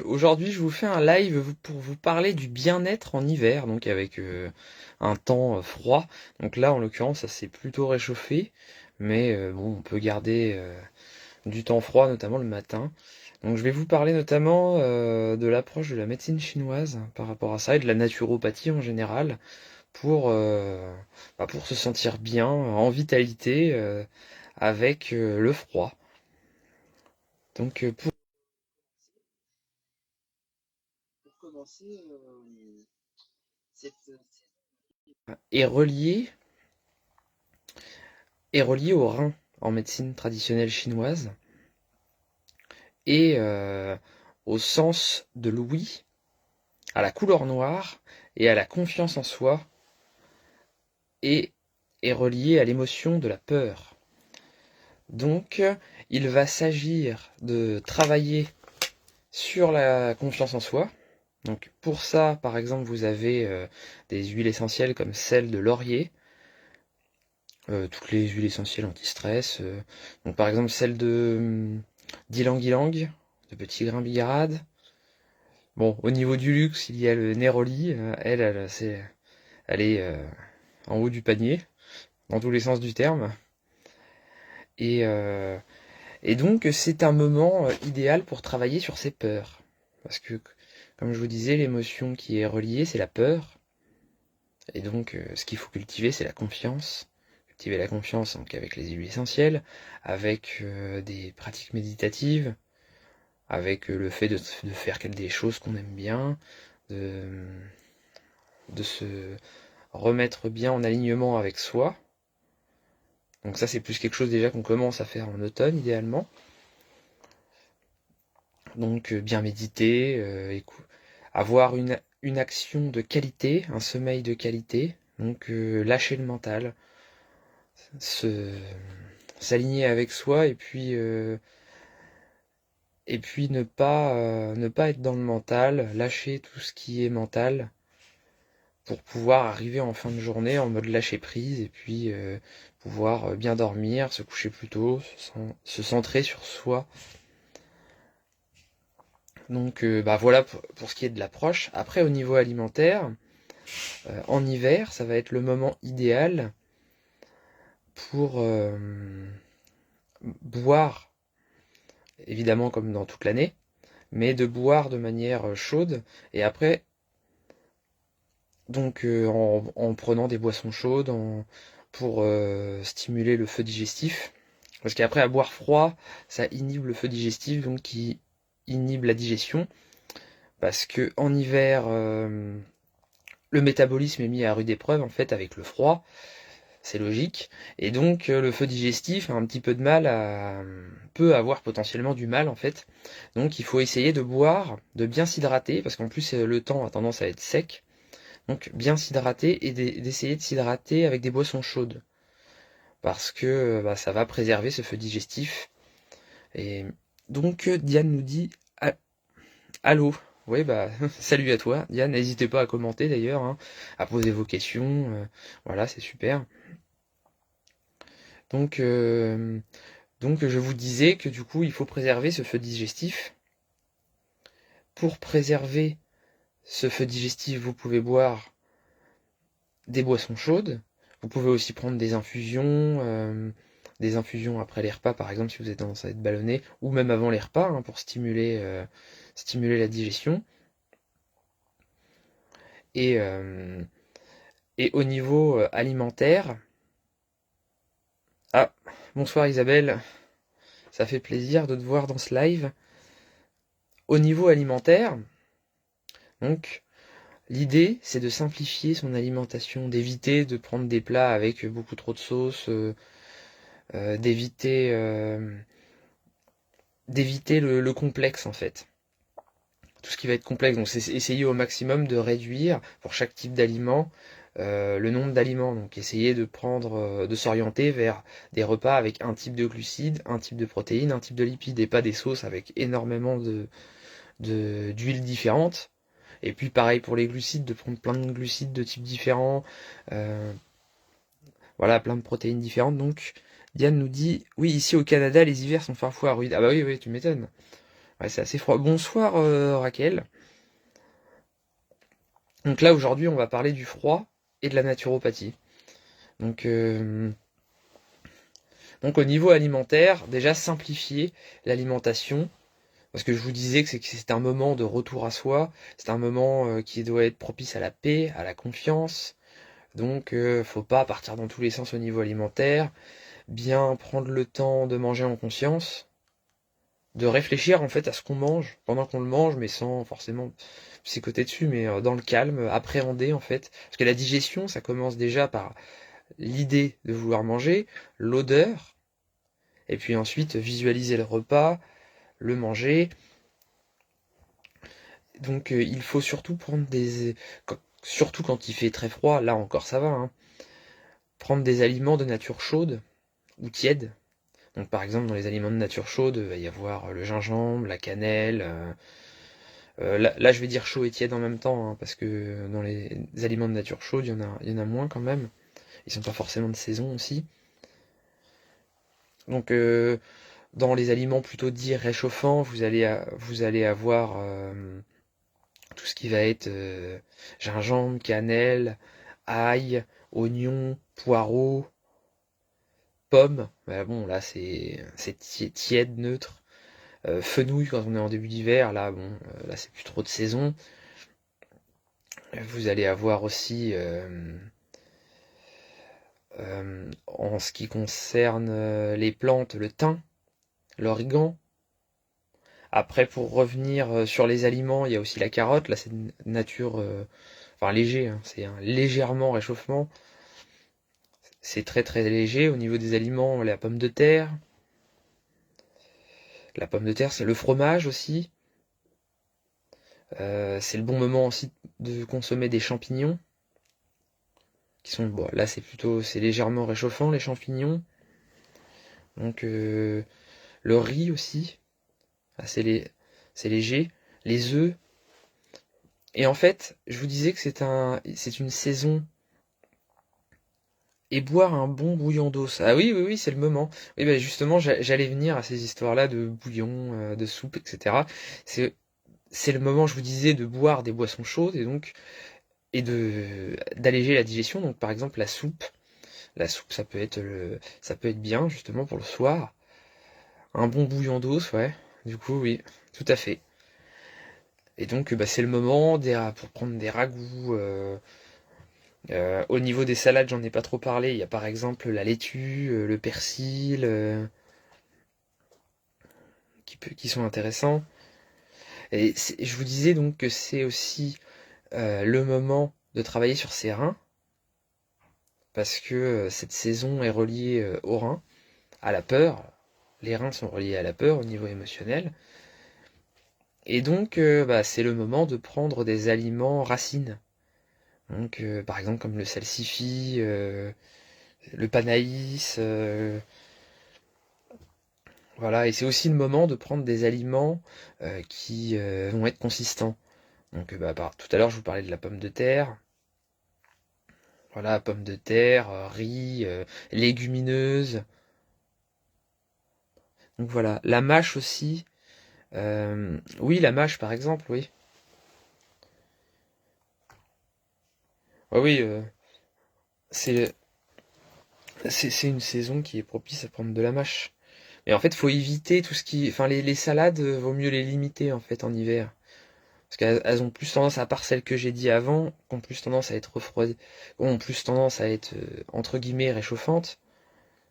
Aujourd'hui, je vous fais un live pour vous parler du bien-être en hiver, donc avec un temps froid. Donc là, en l'occurrence, ça s'est plutôt réchauffé, mais bon, on peut garder du temps froid, notamment le matin. Donc je vais vous parler notamment de l'approche de la médecine chinoise par rapport à ça et de la naturopathie en général pour se sentir bien, en vitalité, avec le froid. Donc pour commencer, cette est reliée est relié au rein en médecine traditionnelle chinoise et au sens de l'ouïe, à la couleur noire et à la confiance en soi et est relié à l'émotion de la peur. Donc, il va s'agir de travailler sur la confiance en soi. Donc, pour ça, par exemple, vous avez des huiles essentielles comme celle de laurier, toutes les huiles essentielles anti-stress. Donc, par exemple, celle de d'ylang-ylang, de petit grain bigarade. Bon, au niveau du luxe, il y a le Neroli. Elle est en haut du panier, dans tous les sens du terme. Et, euh, et donc, c'est un moment idéal pour travailler sur ses peurs. Parce que, comme je vous disais, l'émotion qui est reliée, c'est la peur. Et donc, ce qu'il faut cultiver, c'est la confiance. Cultiver la confiance donc, avec les huiles essentielles, avec des pratiques méditatives, avec le fait de faire des choses qu'on aime bien, de, de se remettre bien en alignement avec soi. Donc ça c'est plus quelque chose déjà qu'on commence à faire en automne idéalement. Donc bien méditer, avoir une action de qualité, un sommeil de qualité, donc lâcher le mental, se, s'aligner avec soi et puis ne pas être dans le mental, lâcher tout ce qui est mental pour pouvoir arriver en fin de journée en mode lâcher prise et puis pouvoir bien dormir, se coucher plus tôt, se centrer sur soi. Donc voilà pour ce qui est de l'approche. Après au niveau alimentaire, en hiver, ça va être le moment idéal pour boire, évidemment comme dans toute l'année, mais de boire de manière chaude et après donc en prenant des boissons chaudes pour stimuler le feu digestif. Parce qu'après, à boire froid, ça inhibe le feu digestif, donc qui inhibe la digestion. Parce que en hiver, le métabolisme est mis à rude épreuve, en fait, avec le froid. C'est logique. Et donc, le feu digestif a un petit peu de mal peut avoir potentiellement du mal, en fait. Donc, il faut essayer de boire, de bien s'hydrater, parce qu'en plus, le temps a tendance à être sec. Donc, bien s'hydrater et d'essayer de s'hydrater avec des boissons chaudes. Parce que ça va préserver ce feu digestif. Et donc Diane nous dit allô. Oui bah salut à toi Diane, n'hésitez pas à commenter d'ailleurs, hein, à poser vos questions, voilà c'est super. Donc, euh, donc je vous disais que du coup il faut préserver ce feu digestif. Pour préserver ce feu digestif, vous pouvez boire des boissons chaudes. Vous pouvez aussi prendre des infusions après les repas, par exemple, si vous êtes tendance à être ballonné, ou même avant les repas, hein, pour stimuler la digestion. Et, euh, et au niveau alimentaire, ah, bonsoir Isabelle, ça fait plaisir de te voir dans ce live. Au niveau alimentaire, donc, l'idée, c'est de simplifier son alimentation, d'éviter de prendre des plats avec beaucoup trop de sauce, d'éviter le complexe en fait. Tout ce qui va être complexe, donc c'est essayer au maximum de réduire pour chaque type d'aliment le nombre d'aliments. Donc essayer de de s'orienter vers des repas avec un type de glucides, un type de protéines, un type de lipides et pas des sauces avec énormément d'huiles différentes. Et puis pareil pour les glucides, de prendre plein de glucides de types différents, euh, voilà, plein de protéines différentes. Donc Diane nous dit, oui, ici au Canada, les hivers sont parfois rudes. Ah bah oui, oui, tu m'étonnes. Ouais, c'est assez froid. Bonsoir Raquel. Donc là aujourd'hui on va parler du froid et de la naturopathie. Donc, euh, donc au niveau alimentaire, déjà simplifier l'alimentation. Parce que je vous disais que c'est un moment de retour à soi, c'est un moment qui doit être propice à la paix, à la confiance. Donc faut pas partir dans tous les sens au niveau alimentaire. Bien prendre le temps de manger en conscience, de réfléchir en fait à ce qu'on mange pendant qu'on le mange, mais sans forcément psychoter dessus, mais dans le calme, appréhender en fait. Parce que la digestion, ça commence déjà par l'idée de vouloir manger, l'odeur, et puis ensuite visualiser le repas, le manger. Donc il faut surtout prendre surtout quand il fait très froid, là encore ça va, hein, prendre des aliments de nature chaude ou tiède. Donc par exemple dans les aliments de nature chaude, il va y avoir le gingembre, la cannelle. Là, je vais dire chaud et tiède en même temps, hein, parce que dans les aliments de nature chaude, il y en a moins quand même. Ils sont pas forcément de saison aussi. Donc dans les aliments plutôt dits réchauffants, vous allez avoir tout ce qui va être gingembre, cannelle, ail, oignon, poireau, pomme. Bah bon, là c'est tiède, neutre. Fenouil quand on est en début d'hiver, là bon, là c'est plus trop de saison. Vous allez avoir aussi, en ce qui concerne les plantes, le thym, l'origan. Après, pour revenir sur les aliments, il y a aussi la carotte. Là, c'est de nature, enfin léger, hein, c'est un légèrement réchauffement. C'est très très léger. Au niveau des aliments, la pomme de terre. La pomme de terre, c'est le fromage aussi. C'est le bon moment aussi de consommer des champignons. Qui sont, bon, là, c'est légèrement réchauffant, les champignons. Donc, le riz aussi, assez c'est léger. Les œufs. Et en fait, je vous disais que c'est une saison. Et boire un bon bouillon d'eau. Ah oui, oui, oui, c'est le moment. Oui, bah justement, j'allais venir à ces histoires-là de bouillon, de soupe, etc. C'est, c'est le moment, je vous disais, de boire des boissons chaudes et donc d'alléger la digestion. Donc, par exemple, la soupe. La soupe, ça peut être bien justement pour le soir. Un bon bouillon d'eau, ouais. Du coup, oui, tout à fait. Et donc, bah, c'est le moment pour prendre des ragoûts. Au niveau des salades, j'en ai pas trop parlé. Il y a par exemple la laitue, le persil, qui sont intéressants. Et je vous disais donc que c'est aussi le moment de travailler sur ses reins, parce que cette saison est reliée aux reins, à la peur. Les reins sont reliés à la peur au niveau émotionnel. Et donc, bah, c'est le moment de prendre des aliments racines. Donc, par exemple, comme le salsifis, le panaïs, voilà. Et c'est aussi le moment de prendre des aliments qui vont être consistants. Donc, bah, tout à l'heure, je vous parlais de la pomme de terre. Voilà, pomme de terre, riz, légumineuses. Donc voilà, la mâche aussi. Oui, la mâche, par exemple, oui. Ouais, oui, c'est c'est une saison qui est propice à prendre de la mâche. Et en fait, faut éviter tout ce qui, enfin, les salades, vaut mieux les limiter en fait en hiver, parce qu'elles ont plus tendance, à part celles que j'ai dit avant, qui ont plus tendance à être refroidies, ont plus tendance à être entre guillemets réchauffantes.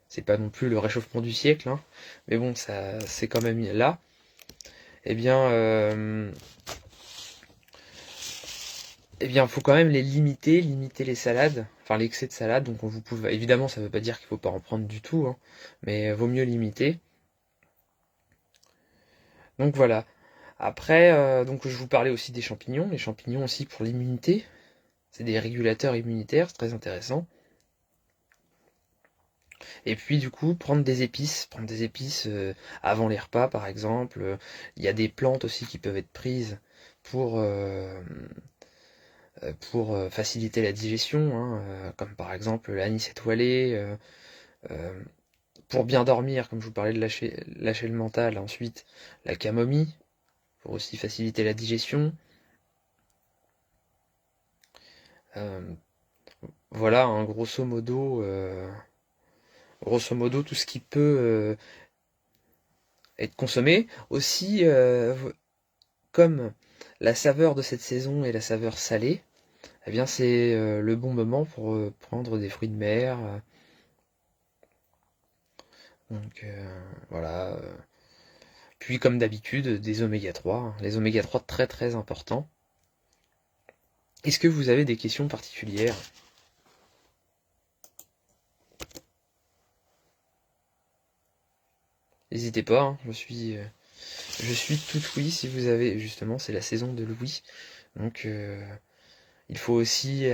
C'est pas non plus le réchauffement du siècle, hein, mais bon, ça, c'est quand même là. Eh bien, faut quand même les limiter les salades, enfin l'excès de salade. Donc vous pouvez, évidemment, ça veut pas dire qu'il faut pas en prendre du tout, hein, mais vaut mieux limiter. Donc voilà. Après, donc je vous parlais aussi des champignons. Les champignons aussi pour l'immunité. C'est des régulateurs immunitaires, c'est très intéressant. Et puis du coup, prendre des épices avant les repas par exemple. Il y a des plantes aussi qui peuvent être prises pour, euh, pour faciliter la digestion, hein, comme par exemple l'anis étoilé, euh, pour bien dormir, comme je vous parlais de lâcher le mental, ensuite la camomille. pour aussi faciliter la digestion. Voilà, hein, grosso modo tout ce qui peut être consommé. Aussi, comme la saveur de cette saison est la saveur salée, eh bien c'est le bon moment pour prendre des fruits de mer. Donc voilà. Puis comme d'habitude, des oméga 3, hein. Les oméga 3 très très importants. Est-ce que vous avez des questions particulières? N'hésitez pas, hein, je suis tout oui si vous avez, justement, c'est la saison de l'ouïe. Donc il faut aussi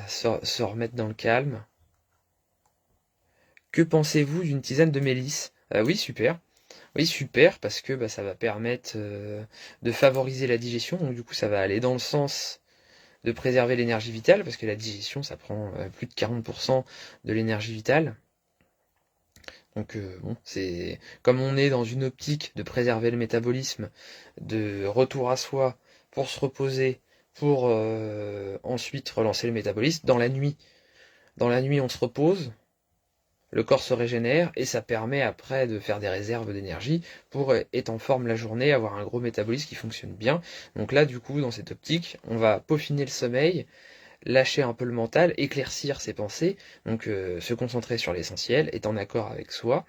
se remettre dans le calme. Que pensez-vous d'une tisane de mélisse? Oui, super. Oui, super, parce que bah, ça va permettre de favoriser la digestion. Donc du coup, ça va aller dans le sens de préserver l'énergie vitale, parce que la digestion, ça prend plus de 40% de l'énergie vitale. Donc bon, c'est comme on est dans une optique de préserver le métabolisme, de retour à soi, pour se reposer, pour ensuite relancer le métabolisme. Dans la nuit, on se repose, le corps se régénère et ça permet après de faire des réserves d'énergie pour être en forme la journée, avoir un gros métabolisme qui fonctionne bien. Donc là, du coup, dans cette optique, on va peaufiner le sommeil, lâcher un peu le mental, éclaircir ses pensées, donc se concentrer sur l'essentiel, être en accord avec soi,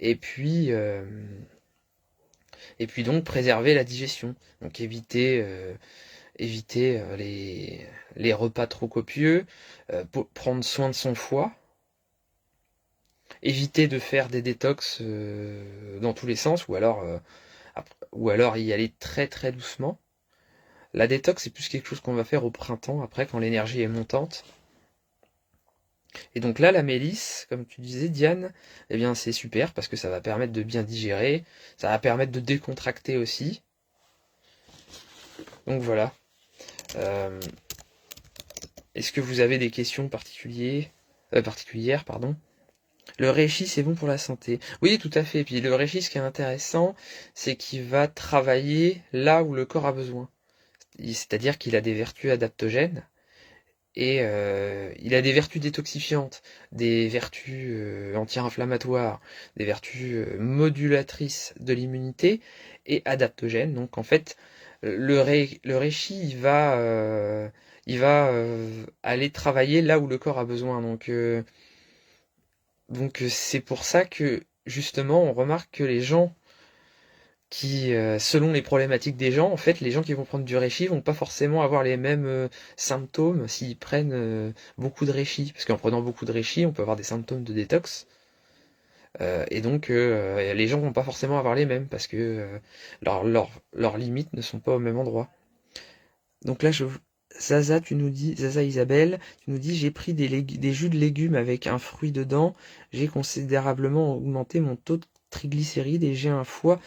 et puis, euh, et puis donc préserver la digestion, donc éviter les repas trop copieux, prendre soin de son foie, éviter de faire des détox dans tous les sens, ou alors y aller très très doucement. La détox, c'est plus quelque chose qu'on va faire au printemps, après, quand l'énergie est montante. Et donc là, la mélisse, comme tu disais, Diane, eh bien c'est super parce que ça va permettre de bien digérer, ça va permettre de décontracter aussi. Donc voilà. Euh, Est-ce que vous avez des questions particulières, pardon? Le reishi, c'est bon pour la santé. Oui, tout à fait. Et puis le reishi, ce qui est intéressant, c'est qu'il va travailler là où le corps a besoin. C'est-à-dire qu'il a des vertus adaptogènes et il a des vertus détoxifiantes, des vertus anti-inflammatoires, des vertus modulatrices de l'immunité et adaptogènes. Donc en fait, le reishi, il va aller travailler là où le corps a besoin. Donc c'est pour ça que justement on remarque que les gens qui, selon les problématiques des gens, en fait, les gens qui vont prendre du reishi vont pas forcément avoir les mêmes symptômes s'ils prennent beaucoup de reishi. Parce qu'en prenant beaucoup de reishi, on peut avoir des symptômes de détox. Et donc, les gens vont pas forcément avoir les mêmes parce que leurs limites ne sont pas au même endroit. Donc là, Zaza Isabelle, tu nous dis, j'ai pris des jus de légumes avec un fruit dedans, j'ai considérablement augmenté mon taux de triglycérides et j'ai un foie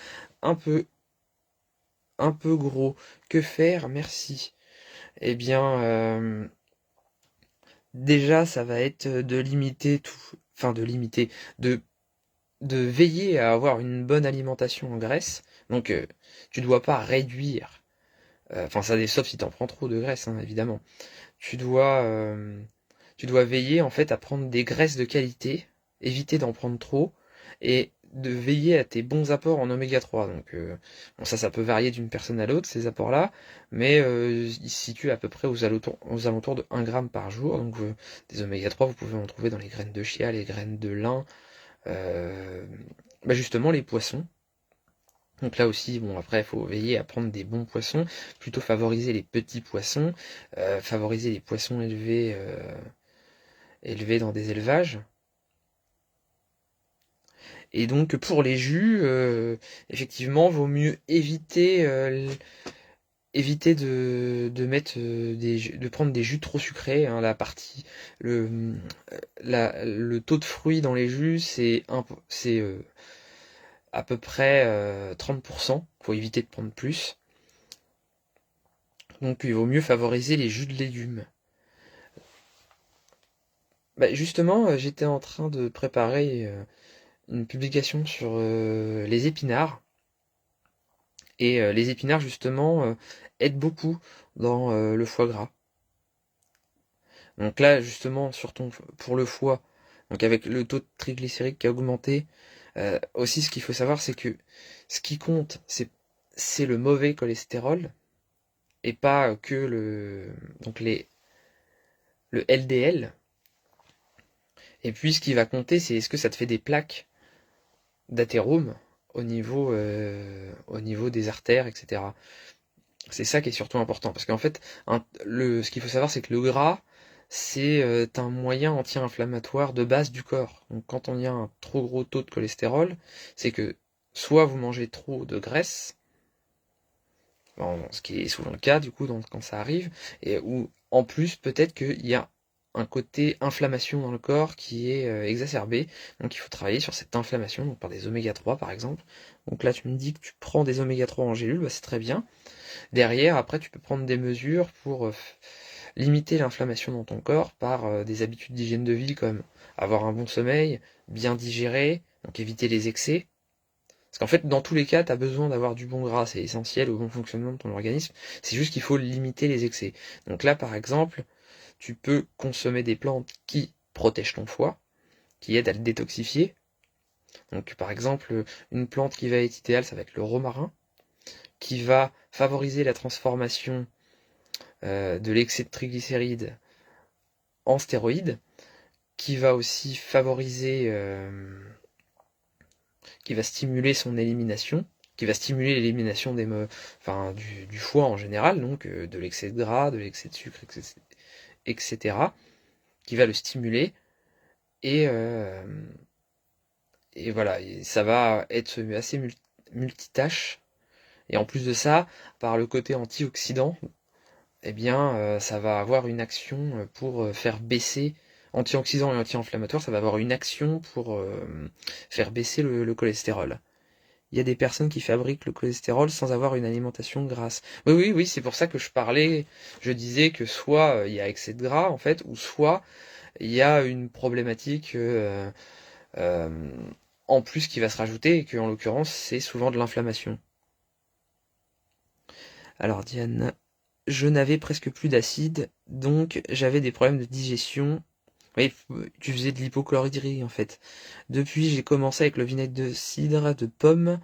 un peu un peu gros. Que faire? Merci. Eh bien, déjà, ça va être de limiter tout, enfin de limiter, de, de veiller à avoir une bonne alimentation en graisse. Donc, tu dois pas réduire. Enfin, sauf si t'en prends trop de graisse, hein, évidemment. Tu dois, euh, Tu dois veiller en fait à prendre des graisses de qualité, éviter d'en prendre trop, et de veiller à tes bons apports en oméga 3. Donc bon, ça peut varier d'une personne à l'autre, ces apports-là, mais ils se situent à peu près aux alentours de 1 gramme par jour. Donc des oméga 3, vous pouvez en trouver dans les graines de chia, les graines de lin, euh, justement les poissons. Donc là aussi, bon après, il faut veiller à prendre des bons poissons, plutôt favoriser les petits poissons, favoriser les poissons élevés dans des élevages. Et donc pour les jus, effectivement, vaut mieux éviter de mettre de prendre des jus trop sucrés, hein. Le, le taux de fruits dans les jus, c'est à peu près 30%. Faut éviter de prendre plus. Donc il vaut mieux favoriser les jus de légumes. Bah, justement, j'étais en train de préparer une publication sur les épinards. Et les épinards, justement, aident beaucoup dans le foie gras. Donc là, justement, pour le foie, donc avec le taux de triglycérides qui a augmenté, aussi ce qu'il faut savoir, c'est que ce qui compte, c'est le mauvais cholestérol et pas que le LDL. Et puis ce qui va compter, c'est est-ce que ça te fait des plaques d'athérome au niveau des artères, etc. C'est ça qui est surtout important, parce qu'en fait, ce qu'il faut savoir, c'est que le gras, c'est un moyen anti-inflammatoire de base du corps. Donc quand on y a un trop gros taux de cholestérol, c'est que soit vous mangez trop de graisse, ce qui est souvent le cas du coup quand ça arrive, ou en plus peut-être qu'il y a un côté inflammation dans le corps qui est exacerbé, donc il faut travailler sur cette inflammation, donc par des oméga 3 par exemple. Donc là tu me dis que tu prends des oméga 3 en gélule, bah, c'est très bien. Derrière, après, tu peux prendre des mesures pour limiter l'inflammation dans ton corps par des habitudes d'hygiène de vie comme avoir un bon sommeil, bien digérer, donc éviter les excès. Parce qu'en fait, dans tous les cas, tu as besoin d'avoir du bon gras, c'est essentiel au bon fonctionnement de ton organisme. C'est juste qu'il faut limiter les excès. Donc là, par exemple, tu peux consommer des plantes qui protègent ton foie, qui aident à le détoxifier. Donc par exemple, une plante qui va être idéale, ça va être le romarin, qui va favoriser la transformation de l'excès de triglycérides en stéroïdes, qui va aussi qui va stimuler son élimination, qui va stimuler l'élimination du foie en général, donc de l'excès de gras, de l'excès de sucre, etc., qui va le stimuler, et, euh, et voilà, et ça va être assez multitâche, et en plus de ça, par le côté antioxydant, eh bien, ça va avoir une action pour faire baisser, antioxydant et anti-inflammatoire, ça va avoir une action pour faire baisser le cholestérol. Il y a des personnes qui fabriquent le cholestérol sans avoir une alimentation grasse. Oui, oui, oui, c'est pour ça que je disais que soit il y a excès de gras, en fait, ou soit il y a une problématique euh, en plus qui va se rajouter, et que, en l'occurrence, c'est souvent de l'inflammation. Alors, Diane, je n'avais presque plus d'acide, donc j'avais des problèmes de digestion. Oui, tu faisais de l'hypochloridrie en fait. Depuis, j'ai commencé avec le vinaigre de cidre, de pomme,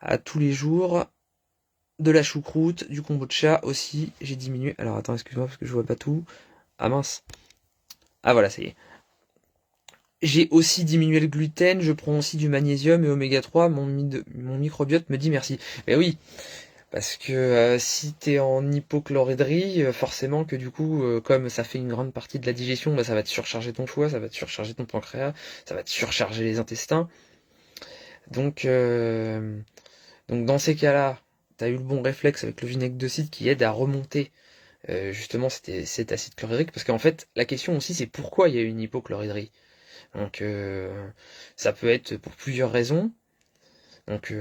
à tous les jours, de la choucroute, du kombucha aussi. J'ai diminué. Alors attends, excuse-moi parce que je vois pas tout. Ah mince. Ah voilà, ça y est. J'ai aussi diminué le gluten, je prends aussi du magnésium et oméga 3, mon microbiote me dit merci. Mais oui, parce que si t'es en hypochloridrie, forcément que du coup, comme ça fait une grande partie de la digestion, bah, ça va te surcharger ton foie, ça va te surcharger ton pancréas, ça va te surcharger les intestins. Donc, euh, donc dans ces cas-là, t'as eu le bon réflexe avec le vinaigre de cidre qui aide à remonter justement cet acide chlorhydrique, parce qu'en fait, la question aussi, c'est pourquoi il y a une hypochloridrie. Donc, ça peut être pour plusieurs raisons. Donc,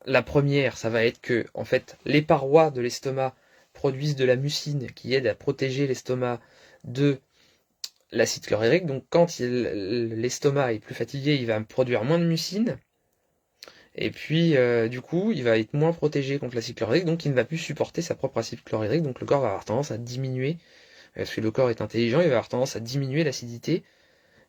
la première, ça va être que, en fait, les parois de l'estomac produisent de la mucine qui aide à protéger l'estomac de l'acide chlorhydrique. Donc, quand l'estomac est plus fatigué, il va produire moins de mucine. Et puis, du coup, il va être moins protégé contre l'acide chlorhydrique, donc il ne va plus supporter sa propre acide chlorhydrique. Donc, le corps va avoir tendance à diminuer, parce que le corps est intelligent, il va avoir tendance à diminuer l'acidité.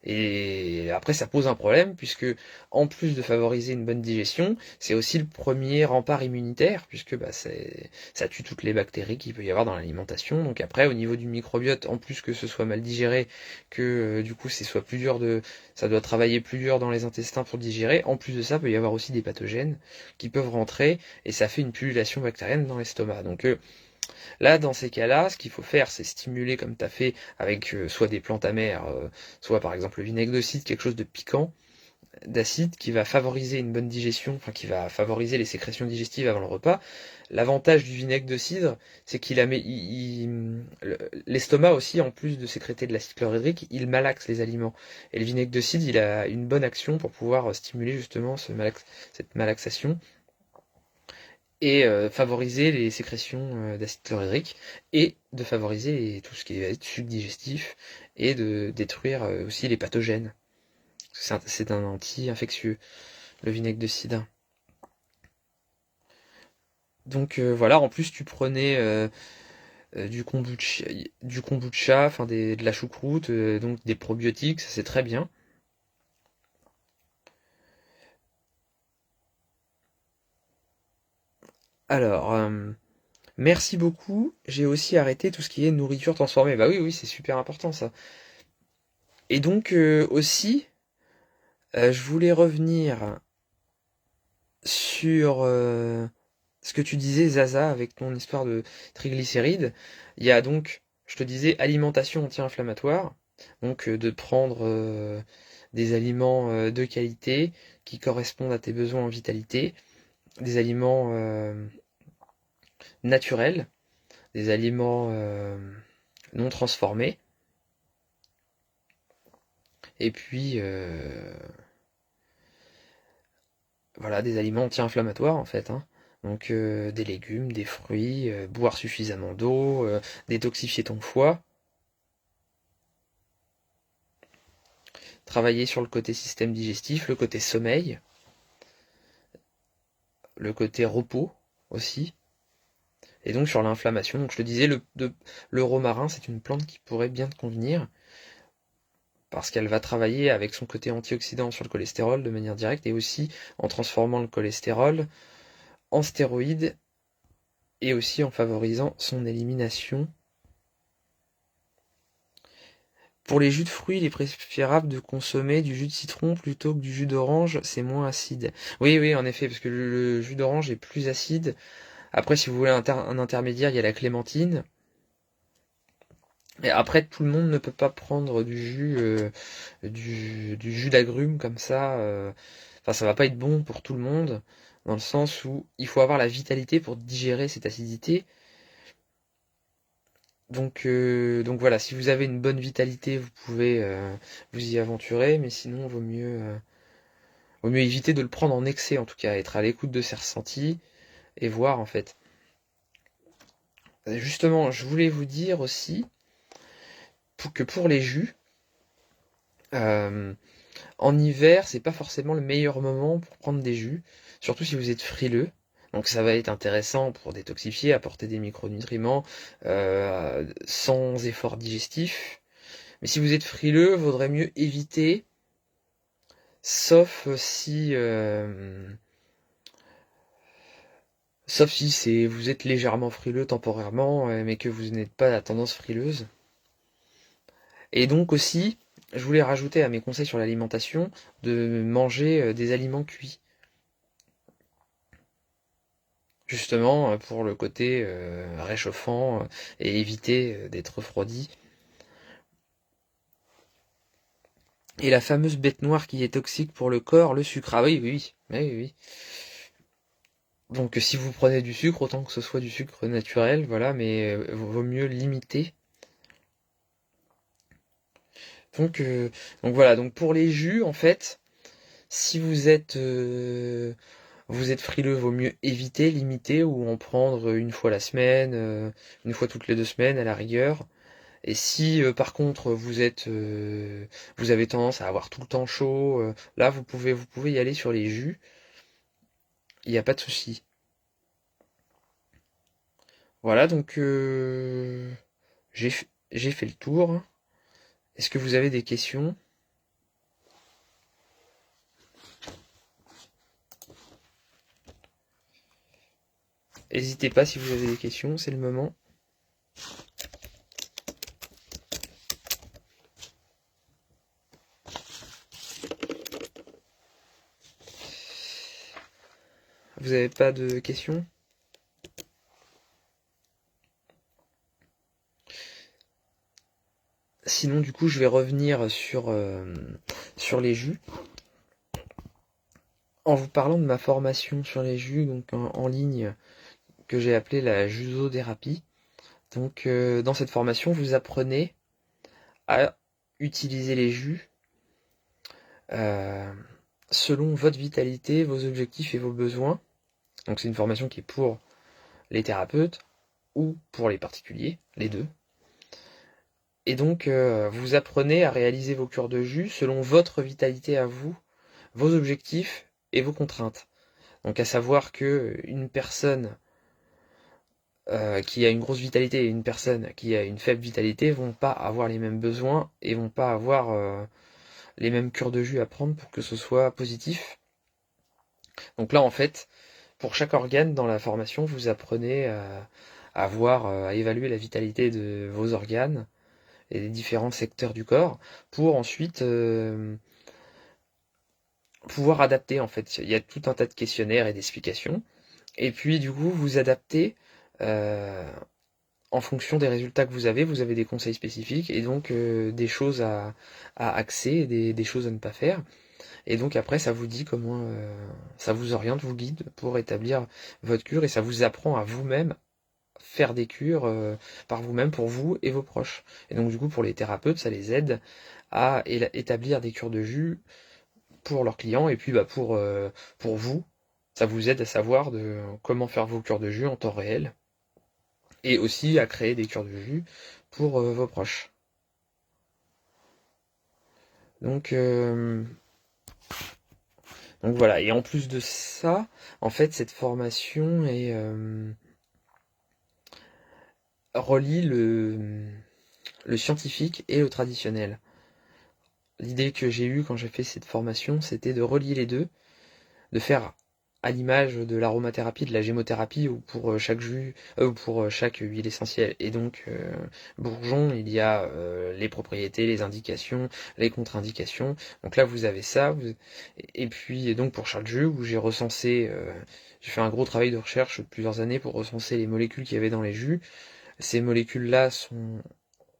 Et après, ça pose un problème, puisque en plus de favoriser une bonne digestion, c'est aussi le premier rempart immunitaire, puisque bah, ça tue toutes les bactéries qu'il peut y avoir dans l'alimentation. Donc après, au niveau du microbiote, en plus que ce soit mal digéré, que du coup ça doit travailler plus dur dans les intestins pour digérer. En plus de ça, il peut y avoir aussi des pathogènes qui peuvent rentrer, et ça fait une pullulation bactérienne dans l'estomac. Donc là, dans ces cas-là, ce qu'il faut faire, c'est stimuler comme tu as fait avec soit des plantes amères, soit par exemple le vinaigre de cidre, quelque chose de piquant, d'acide, qui va favoriser une bonne digestion, enfin qui va favoriser les sécrétions digestives avant le repas. L'avantage du vinaigre de cidre, c'est l'estomac aussi, en plus de sécréter de l'acide chlorhydrique, il malaxe les aliments. Et le vinaigre de cidre, il a une bonne action pour pouvoir stimuler justement cette malaxation et favoriser les sécrétions d'acide chlorhydrique et de favoriser tout ce qui va être suc digestif et de détruire aussi les pathogènes. C'est un anti-infectieux, le vinaigre de cidre. Donc voilà, en plus tu prenais du kombucha, enfin de la choucroute, donc des probiotiques, ça c'est très bien. Alors, merci beaucoup. J'ai aussi arrêté tout ce qui est nourriture transformée. Bah oui, oui, c'est super important ça. Et donc aussi, je voulais revenir sur ce que tu disais, Zaza, avec ton histoire de triglycérides. Il y a donc, je te disais, alimentation anti-inflammatoire. Donc de prendre des aliments de qualité qui correspondent à tes besoins en vitalité, des aliments naturels, des aliments non transformés, et puis voilà, des aliments anti-inflammatoires en fait, hein. Donc des légumes, des fruits, boire suffisamment d'eau, détoxifier ton foie, travailler sur le côté système digestif, le côté sommeil, le côté repos aussi, et donc sur l'inflammation. Donc je te disais, le romarin, c'est une plante qui pourrait bien te convenir, parce qu'elle va travailler avec son côté antioxydant sur le cholestérol de manière directe, et aussi en transformant le cholestérol en stéroïdes, et aussi en favorisant son élimination. Pour les jus de fruits, il est préférable de consommer du jus de citron plutôt que du jus d'orange, c'est moins acide. Oui, oui, en effet, parce que le jus d'orange est plus acide. Après, si vous voulez un intermédiaire, il y a la clémentine. Et après, tout le monde ne peut pas prendre du jus d'agrumes comme ça. Enfin, ça va pas être bon pour tout le monde, dans le sens où il faut avoir la vitalité pour digérer cette acidité. Donc voilà, si vous avez une bonne vitalité, vous pouvez vous y aventurer, mais sinon, vaut mieux éviter de le prendre en excès, en tout cas, être à l'écoute de ses ressentis et voir en fait. Justement, je voulais vous dire aussi que pour les jus, euh, en hiver, c'est pas forcément le meilleur moment pour prendre des jus, surtout si vous êtes frileux. Donc ça va être intéressant pour détoxifier, apporter des micronutriments sans effort digestif. Mais si vous êtes frileux, vaudrait mieux éviter, sauf si vous êtes légèrement frileux temporairement, mais que vous n'êtes pas à tendance frileuse. Et donc aussi, je voulais rajouter à mes conseils sur l'alimentation de manger des aliments cuits. Justement pour le côté réchauffant et éviter d'être refroidi. Et la fameuse bête noire qui est toxique pour le corps, le sucre. Ah oui, oui, oui, oui, oui. Donc si vous prenez du sucre, autant que ce soit du sucre naturel, voilà, mais vaut mieux limiter. Donc, euh, donc voilà, donc pour les jus, en fait, si vous êtes frileux, vaut mieux éviter, limiter ou en prendre une fois la semaine, une fois toutes les 2 semaines à la rigueur. Et si par contre vous avez tendance à avoir tout le temps chaud, là vous pouvez y aller sur les jus, il n'y a pas de souci. Voilà donc j'ai fait le tour. Est-ce que vous avez des questions? N'hésitez pas si vous avez des questions, c'est le moment. Vous n'avez pas de questions? Sinon du coup je vais revenir sur les jus en vous parlant de ma formation sur les jus donc en ligne que j'ai appelée la jusothérapie. Donc dans cette formation vous apprenez à utiliser les jus euh, selon votre vitalité, vos objectifs et vos besoins. Donc c'est une formation qui est pour les thérapeutes ou pour les particuliers, les deux. Et donc vous apprenez à réaliser vos cures de jus selon votre vitalité à vous, vos objectifs et vos contraintes. Donc à savoir que une personne qui a une grosse vitalité et une personne qui a une faible vitalité vont pas avoir les mêmes besoins et vont pas avoir les mêmes cures de jus à prendre pour que ce soit positif. Donc là, en fait, pour chaque organe dans la formation, vous apprenez à voir, à évaluer la vitalité de vos organes et des différents secteurs du corps pour ensuite pouvoir adapter en fait. Il y a tout un tas de questionnaires et d'explications. Et puis du coup, vous adaptez euh, en fonction des résultats que vous avez des conseils spécifiques et donc des choses à axer et des choses à ne pas faire. Et donc après, ça vous dit comment, ça vous oriente, vous guide pour établir votre cure et ça vous apprend à vous-même faire des cures par vous-même pour vous et vos proches. Et donc du coup, pour les thérapeutes, ça les aide à établir des cures de jus pour leurs clients et puis pour vous, ça vous aide à savoir comment faire vos cures de jus en temps réel et aussi à créer des cures de jus pour vos proches. Donc, euh, donc voilà, et en plus de ça, en fait, cette formation relie le scientifique et le traditionnel. L'idée que j'ai eue quand j'ai fait cette formation, c'était de relier les deux, de faire à l'image de l'aromathérapie, de la gémothérapie, où pour chaque jus, pour chaque huile essentielle et donc bourgeon, il y a les propriétés, les indications, les contre-indications. Donc là, vous avez ça. Et puis donc pour chaque jus, où j'ai recensé, j'ai fait un gros travail de recherche de plusieurs années pour recenser les molécules qu'il y avait dans les jus. Ces molécules-là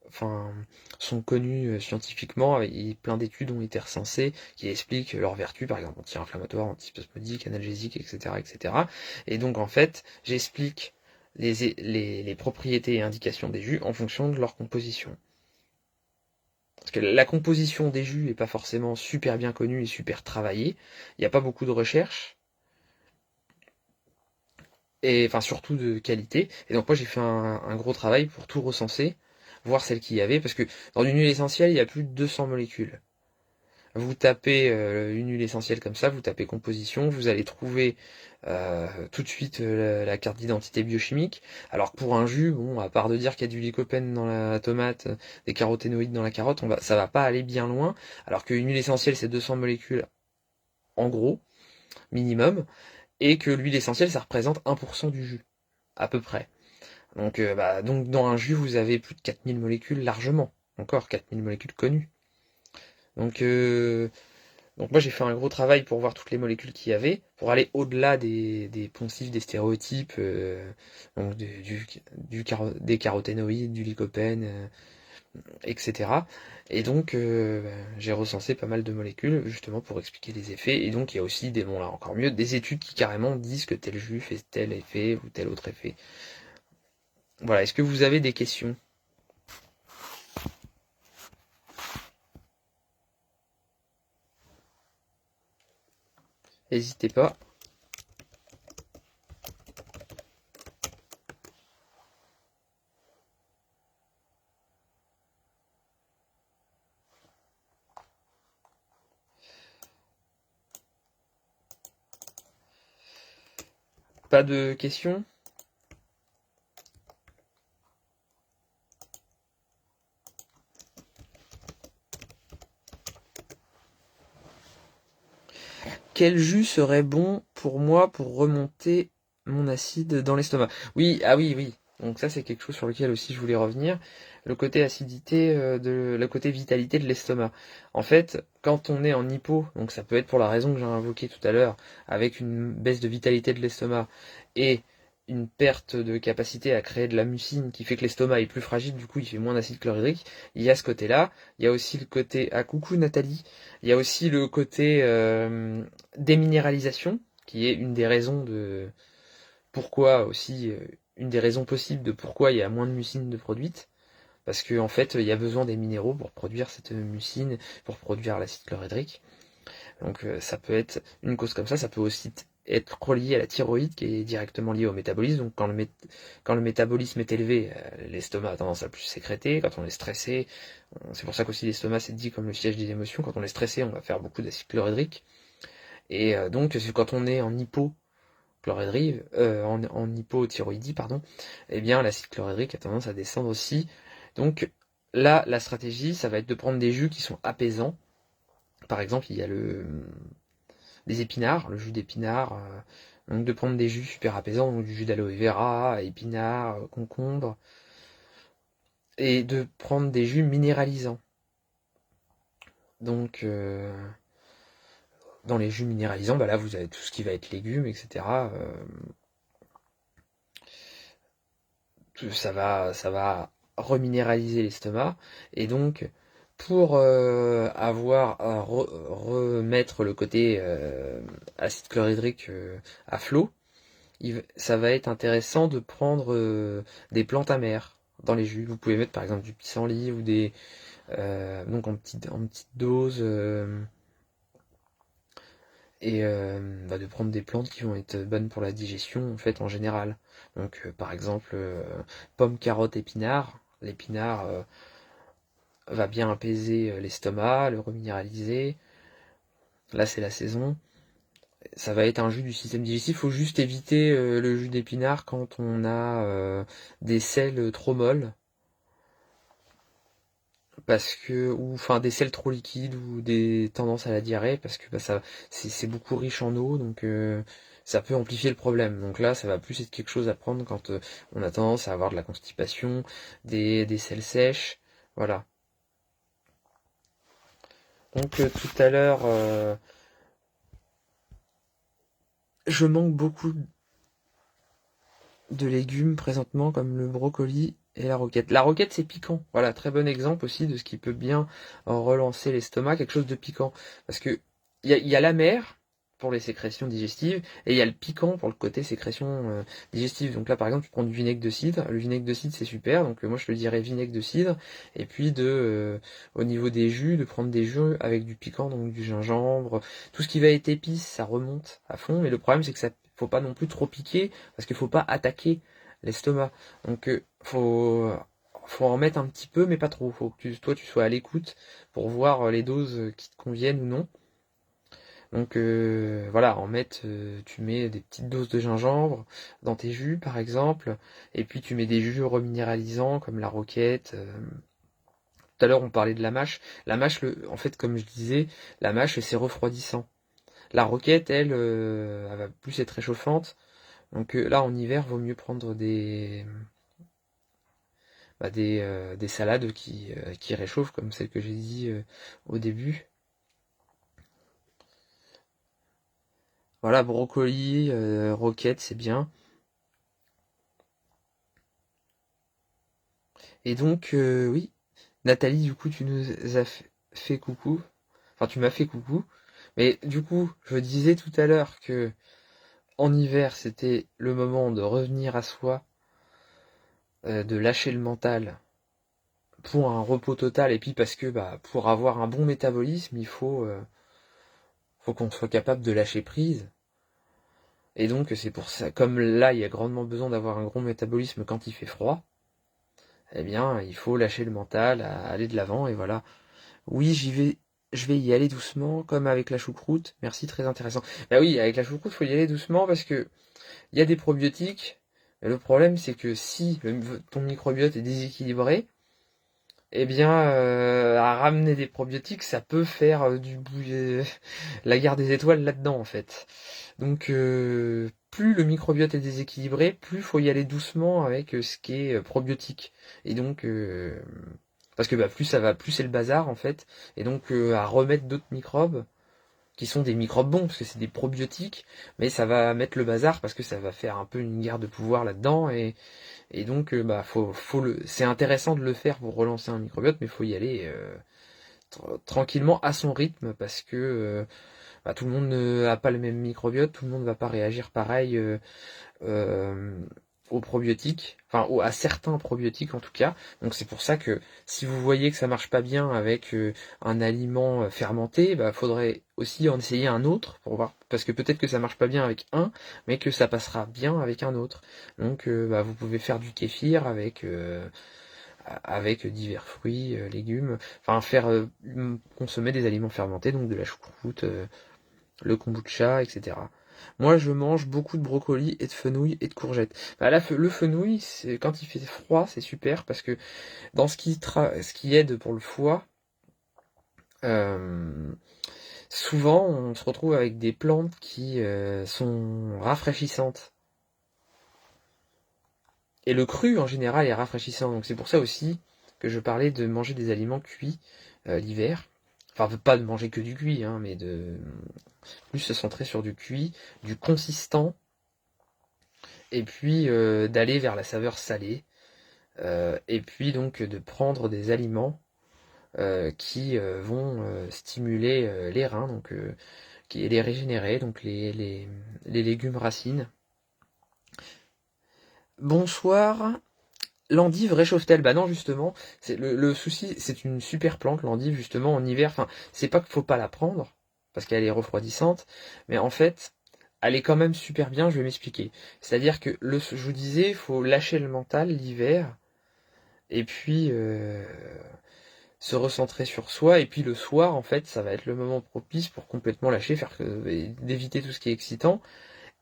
enfin, sont connus scientifiquement et plein d'études ont été recensées qui expliquent leurs vertus, par exemple anti-inflammatoire, antispasmodique, analgésique, etc., etc. Et donc en fait, j'explique les propriétés et indications des jus en fonction de leur composition. Parce que la composition des jus n'est pas forcément super bien connue et super travaillée. Il n'y a pas beaucoup de recherches, et enfin surtout de qualité. Et donc moi j'ai fait un gros travail pour tout recenser, voir celles qu'il y avait, parce que dans une huile essentielle, il y a plus de 200 molécules. Vous tapez une huile essentielle comme ça, vous tapez composition, vous allez trouver tout de suite la carte d'identité biochimique. Alors que pour un jus, bon, à part de dire qu'il y a du lycopène dans la tomate, des caroténoïdes dans la carotte, ça va pas aller bien loin. Alors qu'une huile essentielle, c'est 200 molécules en gros, minimum, et que l'huile essentielle, ça représente 1% du jus, à peu près. Donc dans un jus, vous avez plus de 4000 molécules largement. Encore 4000 molécules connues. Donc, euh, donc moi j'ai fait un gros travail pour voir toutes les molécules qu'il y avait, pour aller au-delà des poncifs, des stéréotypes, donc des caroténoïdes, du lycopène, etc. Et donc j'ai recensé pas mal de molécules justement pour expliquer les effets. Et donc il y a aussi bon là encore mieux, des études qui carrément disent que tel jus fait tel effet ou tel autre effet. Voilà, est-ce que vous avez des questions? N'hésitez pas. Pas de questions? Quel jus serait bon pour moi pour remonter mon acide dans l'estomac? Oui, ah oui, oui. Donc ça c'est quelque chose sur lequel aussi je voulais revenir. Le côté acidité, le côté vitalité de l'estomac. En fait, quand on est en hypo, donc ça peut être pour la raison que j'ai invoquée tout à l'heure, avec une baisse de vitalité de l'estomac et une perte de capacité à créer de la mucine qui fait que l'estomac est plus fragile, du coup il fait moins d'acide chlorhydrique. Il y a ce côté-là. Il y a aussi le côté, ah coucou Nathalie. Il y a aussi le côté déminéralisation, qui est une des raisons de pourquoi aussi, une des raisons possibles de pourquoi il y a moins de mucine de produite, parce qu'en fait il y a besoin des minéraux pour produire cette mucine, pour produire l'acide chlorhydrique. Donc ça peut être une cause comme ça peut aussi être relié à la thyroïde qui est directement liée au métabolisme. Donc quand le métabolisme est élevé, l'estomac a tendance à plus sécréter. Quand on est stressé, c'est pour ça qu'aussi l'estomac c'est dit comme le siège des émotions. Quand on est stressé, on va faire beaucoup d'acide chlorhydrique. Et donc quand on est en hypo, en hypothyroïdie, pardon, eh bien l'acide chlorhydrique a tendance à descendre aussi. Donc là, la stratégie, ça va être de prendre des jus qui sont apaisants. Par exemple, il y a des épinards, le jus d'épinard, donc de prendre des jus super apaisants, donc du jus d'aloe vera, épinard, concombre, et de prendre des jus minéralisants. Donc dans les jus minéralisants, bah là vous avez tout ce qui va être légumes, etc. Ça va reminéraliser l'estomac, et donc pour remettre le côté acide chlorhydrique à flot, ça va être intéressant de prendre des plantes amères dans les jus. Vous pouvez mettre par exemple du pissenlit ou donc en petite dose, et de prendre des plantes qui vont être bonnes pour la digestion en fait en général. Donc par exemple pomme, carotte, épinard. L'épinard va bien apaiser l'estomac, le reminéraliser. Là c'est la saison. Ça va être un jus du système digestif. Il faut juste éviter le jus d'épinard quand on a des selles trop molles, ou enfin des selles trop liquides ou des tendances à la diarrhée, parce que c'est beaucoup riche en eau, donc ça peut amplifier le problème. Donc là, ça va plus être quelque chose à prendre quand on a tendance à avoir de la constipation, des selles sèches, voilà. Donc tout à l'heure, je manque beaucoup de légumes présentement, comme le brocoli et la roquette. La roquette, c'est piquant. Voilà, très bon exemple aussi de ce qui peut bien relancer l'estomac, quelque chose de piquant. Parce que il y a la mer pour les sécrétions digestives, et il y a le piquant pour le côté sécrétion digestive. Donc là, par exemple, tu prends du vinaigre de cidre. Le vinaigre de cidre, c'est super. Donc moi, je te dirais vinaigre de cidre. Et puis au niveau des jus, de prendre des jus avec du piquant, donc du gingembre. Tout ce qui va être épice, ça remonte à fond. Mais le problème, c'est que ça faut pas non plus trop piquer, parce qu'il faut pas attaquer l'estomac. Donc faut en mettre un petit peu, mais pas trop. Faut que toi tu sois à l'écoute pour voir les doses qui te conviennent ou non. Donc voilà, tu mets des petites doses de gingembre dans tes jus par exemple, et puis tu mets des jus reminéralisants comme la roquette. Tout à l'heure on parlait de la mâche. La mâche, en fait, comme je disais, la mâche c'est refroidissant. La roquette, elle va plus être réchauffante. Donc là, en hiver, vaut mieux prendre des salades qui réchauffent, comme celle que j'ai dit au début. Voilà, brocoli, roquette, c'est bien. Et donc, oui, Nathalie, du coup, tu nous as fait coucou. Enfin, tu m'as fait coucou. Mais du coup, je disais tout à l'heure que en hiver, c'était le moment de revenir à soi, de lâcher le mental pour un repos total, et puis parce que pour avoir un bon métabolisme, faut qu'on soit capable de lâcher prise. Et donc c'est pour ça, comme là il y a grandement besoin d'avoir un gros métabolisme quand il fait froid, eh bien il faut lâcher le mental, aller de l'avant, et voilà. Oui, je vais y aller doucement, comme avec la choucroute. Merci, très intéressant. Bah oui, avec la choucroute, faut y aller doucement, parce que il y a des probiotiques. Mais le problème, c'est que si ton microbiote est déséquilibré, eh bien, à ramener des probiotiques, ça peut faire la guerre des étoiles là-dedans, en fait. Donc, plus le microbiote est déséquilibré, plus il faut y aller doucement avec ce qui est probiotique. Et donc, parce que plus ça va, plus c'est le bazar, en fait. Et donc, à remettre d'autres microbes, qui sont des microbes bons, parce que c'est des probiotiques, mais ça va mettre le bazar, parce que ça va faire un peu une guerre de pouvoir là-dedans, et donc, c'est intéressant de le faire pour relancer un microbiote, mais il faut y aller tranquillement à son rythme, parce que tout le monde n'a pas le même microbiote, tout le monde ne va pas réagir pareil euh, aux probiotiques, enfin à certains probiotiques en tout cas. Donc c'est pour ça que si vous voyez que ça marche pas bien avec un aliment fermenté, faudrait aussi en essayer un autre pour voir, parce que peut-être que ça marche pas bien avec un, mais que ça passera bien avec un autre. Donc vous pouvez faire du kéfir avec divers fruits, légumes, enfin faire consommer des aliments fermentés, donc de la choucroute, le kombucha, etc. Moi, je mange beaucoup de brocolis et de fenouil et de courgettes. Bah, là, le fenouil, c'est quand il fait froid, c'est super parce que dans ce qui aide pour le foie, euh, souvent, on se retrouve avec des plantes qui sont rafraîchissantes. Et le cru, en général, est rafraîchissant. Donc c'est pour ça aussi que je parlais de manger des aliments cuits l'hiver. Enfin, pas de manger que du cuit, hein, mais de plus se centrer sur du cuit, du consistant, et puis d'aller vers la saveur salée. Et puis donc de prendre des aliments qui vont stimuler les reins, donc et les régénérer, donc les légumes racines. Bonsoir. L'endive réchauffe-t-elle? Bah non, justement, c'est le souci, c'est une super plante, l'endive, justement, en hiver. Enfin, c'est pas qu'il faut pas la prendre, parce qu'elle est refroidissante, mais en fait, elle est quand même super bien, je vais m'expliquer. C'est-à-dire que, je vous disais, il faut lâcher le mental l'hiver, et puis se recentrer sur soi, et puis le soir, en fait, ça va être le moment propice pour complètement lâcher, d'éviter tout ce qui est excitant,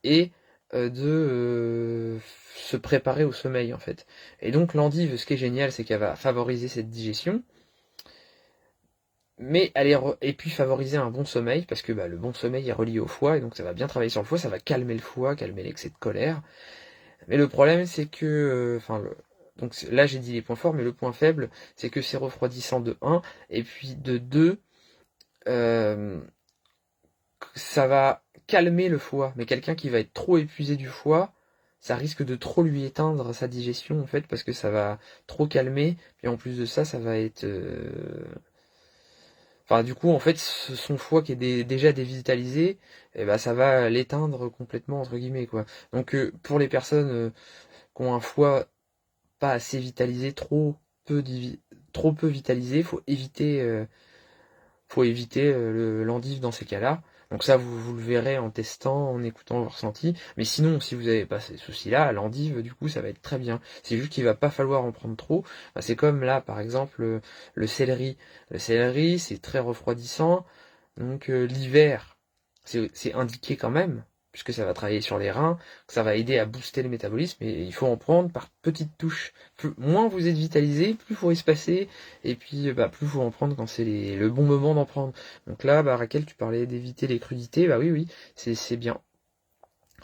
et se préparer au sommeil en fait. Et donc l'endive, ce qui est génial, c'est qu'elle va favoriser cette digestion, mais et puis favoriser un bon sommeil, parce que bah, le bon sommeil est relié au foie, et donc ça va bien travailler sur le foie, ça va calmer le foie, calmer l'excès de colère. Mais le problème, c'est que, donc là j'ai dit les points forts, mais le point faible, c'est que c'est refroidissant de un, et puis de 2, euh, ça va calmer le foie, mais quelqu'un qui va être trop épuisé du foie, ça risque de trop lui éteindre sa digestion en fait, parce que ça va trop calmer, puis en plus de ça, ça va être... Enfin du coup en fait, son foie qui est déjà dévitalisé, eh ben, ça va l'éteindre complètement entre guillemets quoi. Donc pour les personnes qui ont un foie pas assez vitalisé, trop peu vitalisé, faut éviter l'endive dans ces cas-là. Donc ça, vous le verrez en testant, en écoutant vos ressentis. Mais sinon, si vous n'avez pas ces soucis-là, l'endive, du coup, ça va être très bien. C'est juste qu'il va pas falloir en prendre trop. Bah, c'est comme là, par exemple, le céleri. Le céleri, c'est très refroidissant. Donc l'hiver, c'est indiqué quand même, puisque ça va travailler sur les reins, que ça va aider à booster le métabolisme, et il faut en prendre par petites touches. Moins vous êtes vitalisé, plus il faut espacer, et puis bah, plus il faut en prendre quand c'est le bon moment d'en prendre. Donc là, bah, Raquel, tu parlais d'éviter les crudités, bah oui, oui, c'est bien.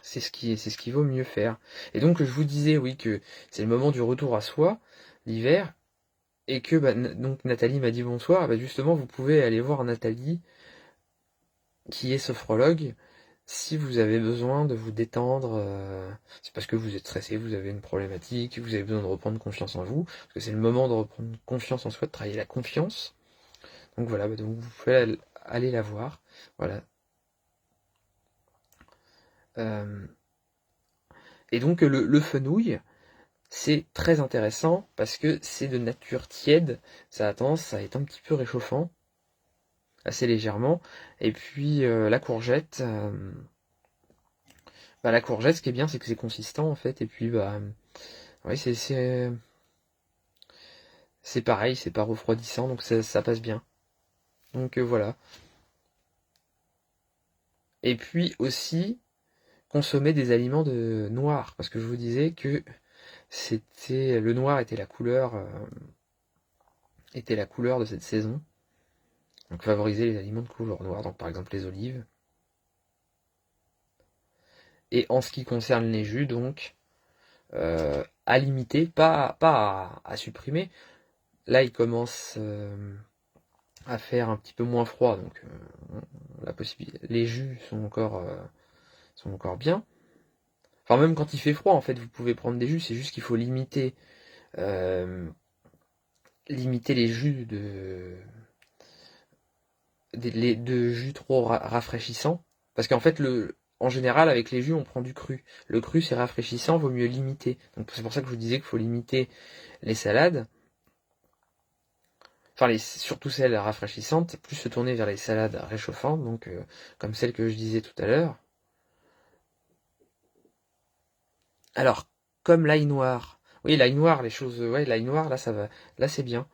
C'est ce qu'il vaut mieux faire. Et donc je vous disais, oui, que c'est le moment du retour à soi, l'hiver, et que bah, donc Nathalie m'a dit bonsoir, bah justement vous pouvez aller voir Nathalie qui est sophrologue, si vous avez besoin de vous détendre, c'est parce que vous êtes stressé, vous avez une problématique, vous avez besoin de reprendre confiance en vous, parce que c'est le moment de reprendre confiance en soi, de travailler la confiance. Donc voilà, bah, donc vous pouvez aller la voir. Voilà. Euh, et donc le fenouil, c'est très intéressant parce que c'est de nature tiède, ça a tendance à être un petit peu réchauffant, assez légèrement. Et puis la courgette, ce qui est bien, c'est que c'est consistant en fait. Et puis bah, oui, c'est pareil, c'est pas refroidissant, donc ça passe bien. Donc voilà. Et puis aussi consommer des aliments de noirs, parce que je vous disais que c'était le noir était la couleur de cette saison. Donc favoriser les aliments de couleur noire, donc par exemple les olives. Et en ce qui concerne les jus, donc à limiter, pas à supprimer. Là, il commence à faire un petit peu moins froid, donc les jus sont encore bien. Enfin, même quand il fait froid, en fait, vous pouvez prendre des jus, c'est juste qu'il faut euh, limiter les jus de jus trop rafraîchissants. Parce qu'en fait, en général, avec les jus, on prend du cru. Le cru, c'est rafraîchissant, vaut mieux limiter. Donc c'est pour ça que je vous disais qu'il faut limiter les salades. Enfin, surtout celles rafraîchissantes, plus se tourner vers les salades réchauffantes, donc comme celle que je disais tout à l'heure. Alors, comme l'ail noir. Oui, l'ail noir, les choses. Ouais, l'ail noir, là, ça va. Là, c'est bien.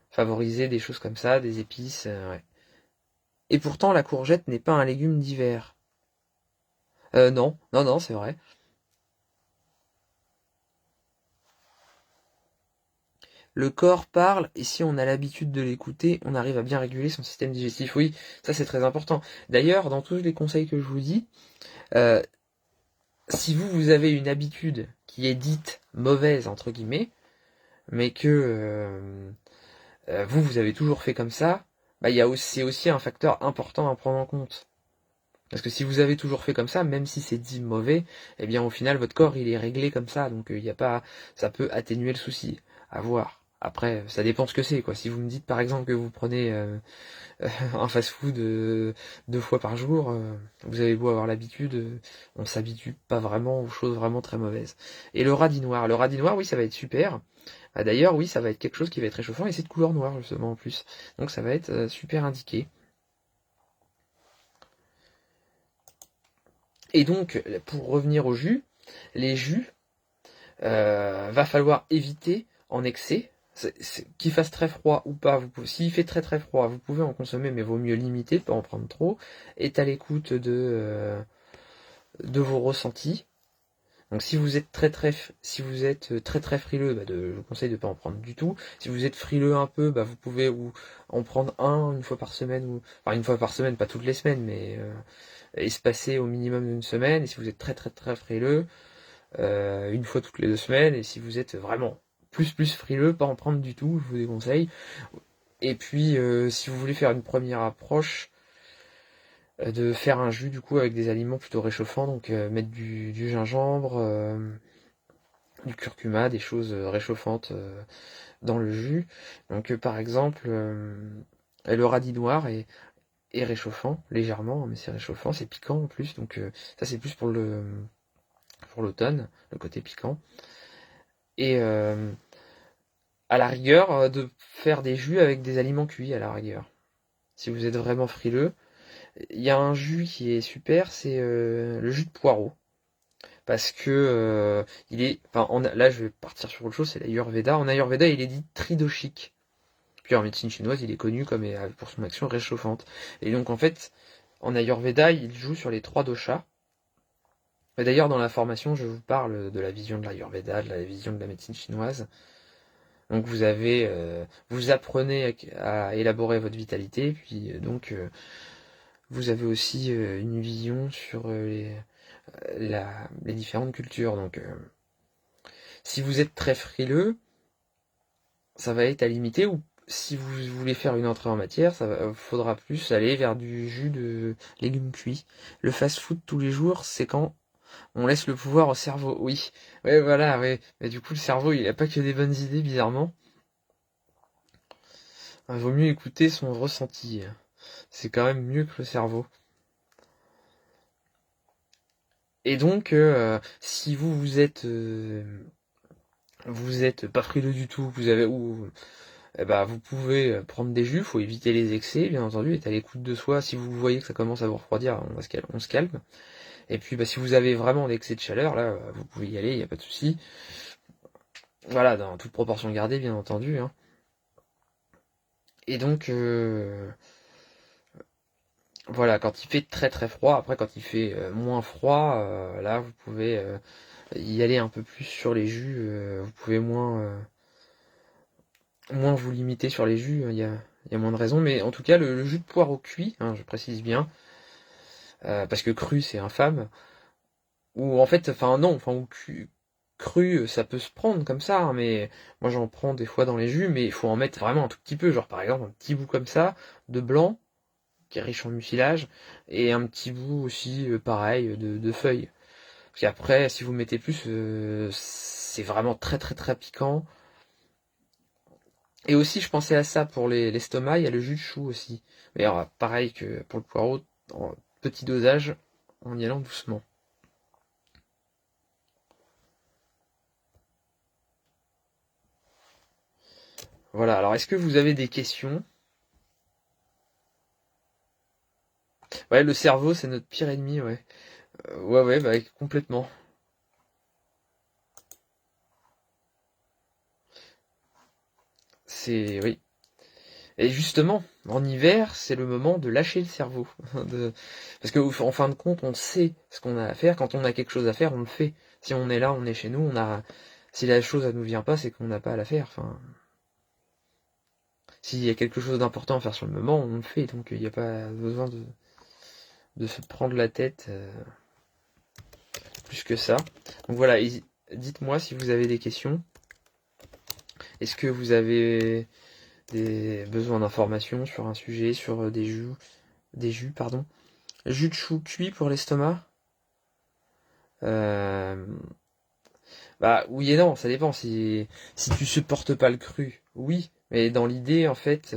Favoriser des choses comme ça, des épices. Ouais. Et pourtant, la courgette n'est pas un légume d'hiver. Non, non, non, c'est vrai. Le corps parle, et si on a l'habitude de l'écouter, on arrive à bien réguler son système digestif. Oui, ça c'est très important. D'ailleurs, dans tous les conseils que je vous dis, euh, si vous avez une habitude qui est dite mauvaise, entre guillemets, mais que vous avez toujours fait comme ça, bah, c'est aussi un facteur important à prendre en compte. Parce que si vous avez toujours fait comme ça, même si c'est dit mauvais, eh bien au final votre corps il est réglé comme ça, donc il y a pas, ça peut atténuer le souci. À voir. Après, ça dépend ce que c'est, quoi. Si vous me dites par exemple que vous prenez un fast-food 2 fois par jour, vous avez beau avoir l'habitude, on s'habitue pas vraiment aux choses vraiment très mauvaises. Et le radis noir, oui, ça va être super. Ah, d'ailleurs, oui, ça va être quelque chose qui va être réchauffant et c'est de couleur noire justement en plus. Donc ça va être super indiqué. Et donc, pour revenir au jus, les jus, va falloir éviter en excès. Qu'il fasse très froid ou pas, s'il fait très très froid, vous pouvez en consommer, mais vaut mieux limiter, pas en prendre trop. Est à l'écoute de vos ressentis. Donc si vous êtes si vous êtes très très frileux, je vous conseille de ne pas en prendre du tout. Si vous êtes frileux un peu, vous pouvez en prendre une fois par semaine, enfin une fois par semaine, pas toutes les semaines, mais espacer au minimum d'une semaine. Et si vous êtes très très très frileux, une fois toutes les 2 semaines. Et si vous êtes vraiment plus frileux, pas en prendre du tout, je vous déconseille. Et puis si vous voulez faire une première approche, de faire un jus du coup avec des aliments plutôt réchauffants, donc mettre du gingembre, du curcuma, des choses réchauffantes dans le jus. Donc par exemple, le radis noir est réchauffant légèrement, mais c'est réchauffant, c'est piquant en plus, donc ça c'est plus pour l'automne, le côté piquant. Et à la rigueur, de faire des jus avec des aliments cuits à la rigueur. Si vous êtes vraiment frileux, il y a un jus qui est super, c'est le jus de poireau. Parce que là je vais partir sur autre chose, c'est l'Ayurveda. En Ayurveda, il est dit tridoshique. Puis en médecine chinoise, il est connu comme pour son action réchauffante. Et donc en fait, en Ayurveda, il joue sur les 3 doshas. Et d'ailleurs, dans la formation, je vous parle de la vision de l'Ayurveda, de la vision de la médecine chinoise. Donc vous apprenez à élaborer votre vitalité, puis vous avez aussi une vision sur les différentes cultures. Donc si vous êtes très frileux, ça va être à limiter, ou si vous voulez faire une entrée en matière, faudra plus aller vers du jus de légumes cuits. Le fast-food tous les jours, c'est quand on laisse le pouvoir au cerveau. Oui, ouais, voilà, ouais. Mais du coup, le cerveau, il a pas que des bonnes idées, bizarrement. Il vaut mieux écouter son ressenti. C'est quand même mieux que le cerveau. Et donc, si vous êtes pas frileux du tout, vous pouvez prendre des jus, faut éviter les excès, bien entendu, être à l'écoute de soi. Si vous voyez que ça commence à vous refroidir, on se calme. Et puis, si vous avez vraiment l'excès de chaleur, là, vous pouvez y aller, il n'y a pas de souci. Voilà, dans toute proportion gardée, bien entendu. Hein. Et donc, voilà, quand il fait très très froid, après quand il fait moins froid, là, vous pouvez y aller un peu plus sur les jus. Vous pouvez moins vous limiter sur les jus, il y a moins de raisons. Mais en tout cas, le jus de poireau cuit, hein, je précise bien, parce que cru c'est infâme, ou en fait, enfin non, enfin ou cru, ça peut se prendre comme ça, hein, mais moi j'en prends des fois dans les jus, mais il faut en mettre vraiment un tout petit peu, genre par exemple un petit bout comme ça de blanc qui est riche en mucilage, et un petit bout aussi pareil de feuilles. Parce qu'après, si vous mettez plus, c'est vraiment très très très piquant. Et aussi, je pensais à ça pour l'estomac, il y a le jus de chou aussi. Mais alors, pareil que pour le poireau, en petit dosage, en y allant doucement. Voilà, alors est-ce que vous avez des questions? Ouais, le cerveau, c'est notre pire ennemi, ouais. Ouais, complètement. Oui. Et justement, en hiver, c'est le moment de lâcher le cerveau. Parce que en fin de compte, on sait ce qu'on a à faire. Quand on a quelque chose à faire, on le fait. Si on est là, on est chez nous, on a. Si la chose ne nous vient pas, c'est qu'on n'a pas à la faire. Enfin, s'il y a quelque chose d'important à faire sur le moment, on le fait. Donc il n'y a pas besoin de se prendre la tête plus que ça. Donc voilà, dites-moi si vous avez des questions. Est-ce que vous avez des besoins d'informations sur un sujet, sur des jus, pardon. Jus de chou cuit pour l'estomac. Euh, Bah oui et non, ça dépend. Si tu supportes pas le cru, oui. Mais dans l'idée, en fait,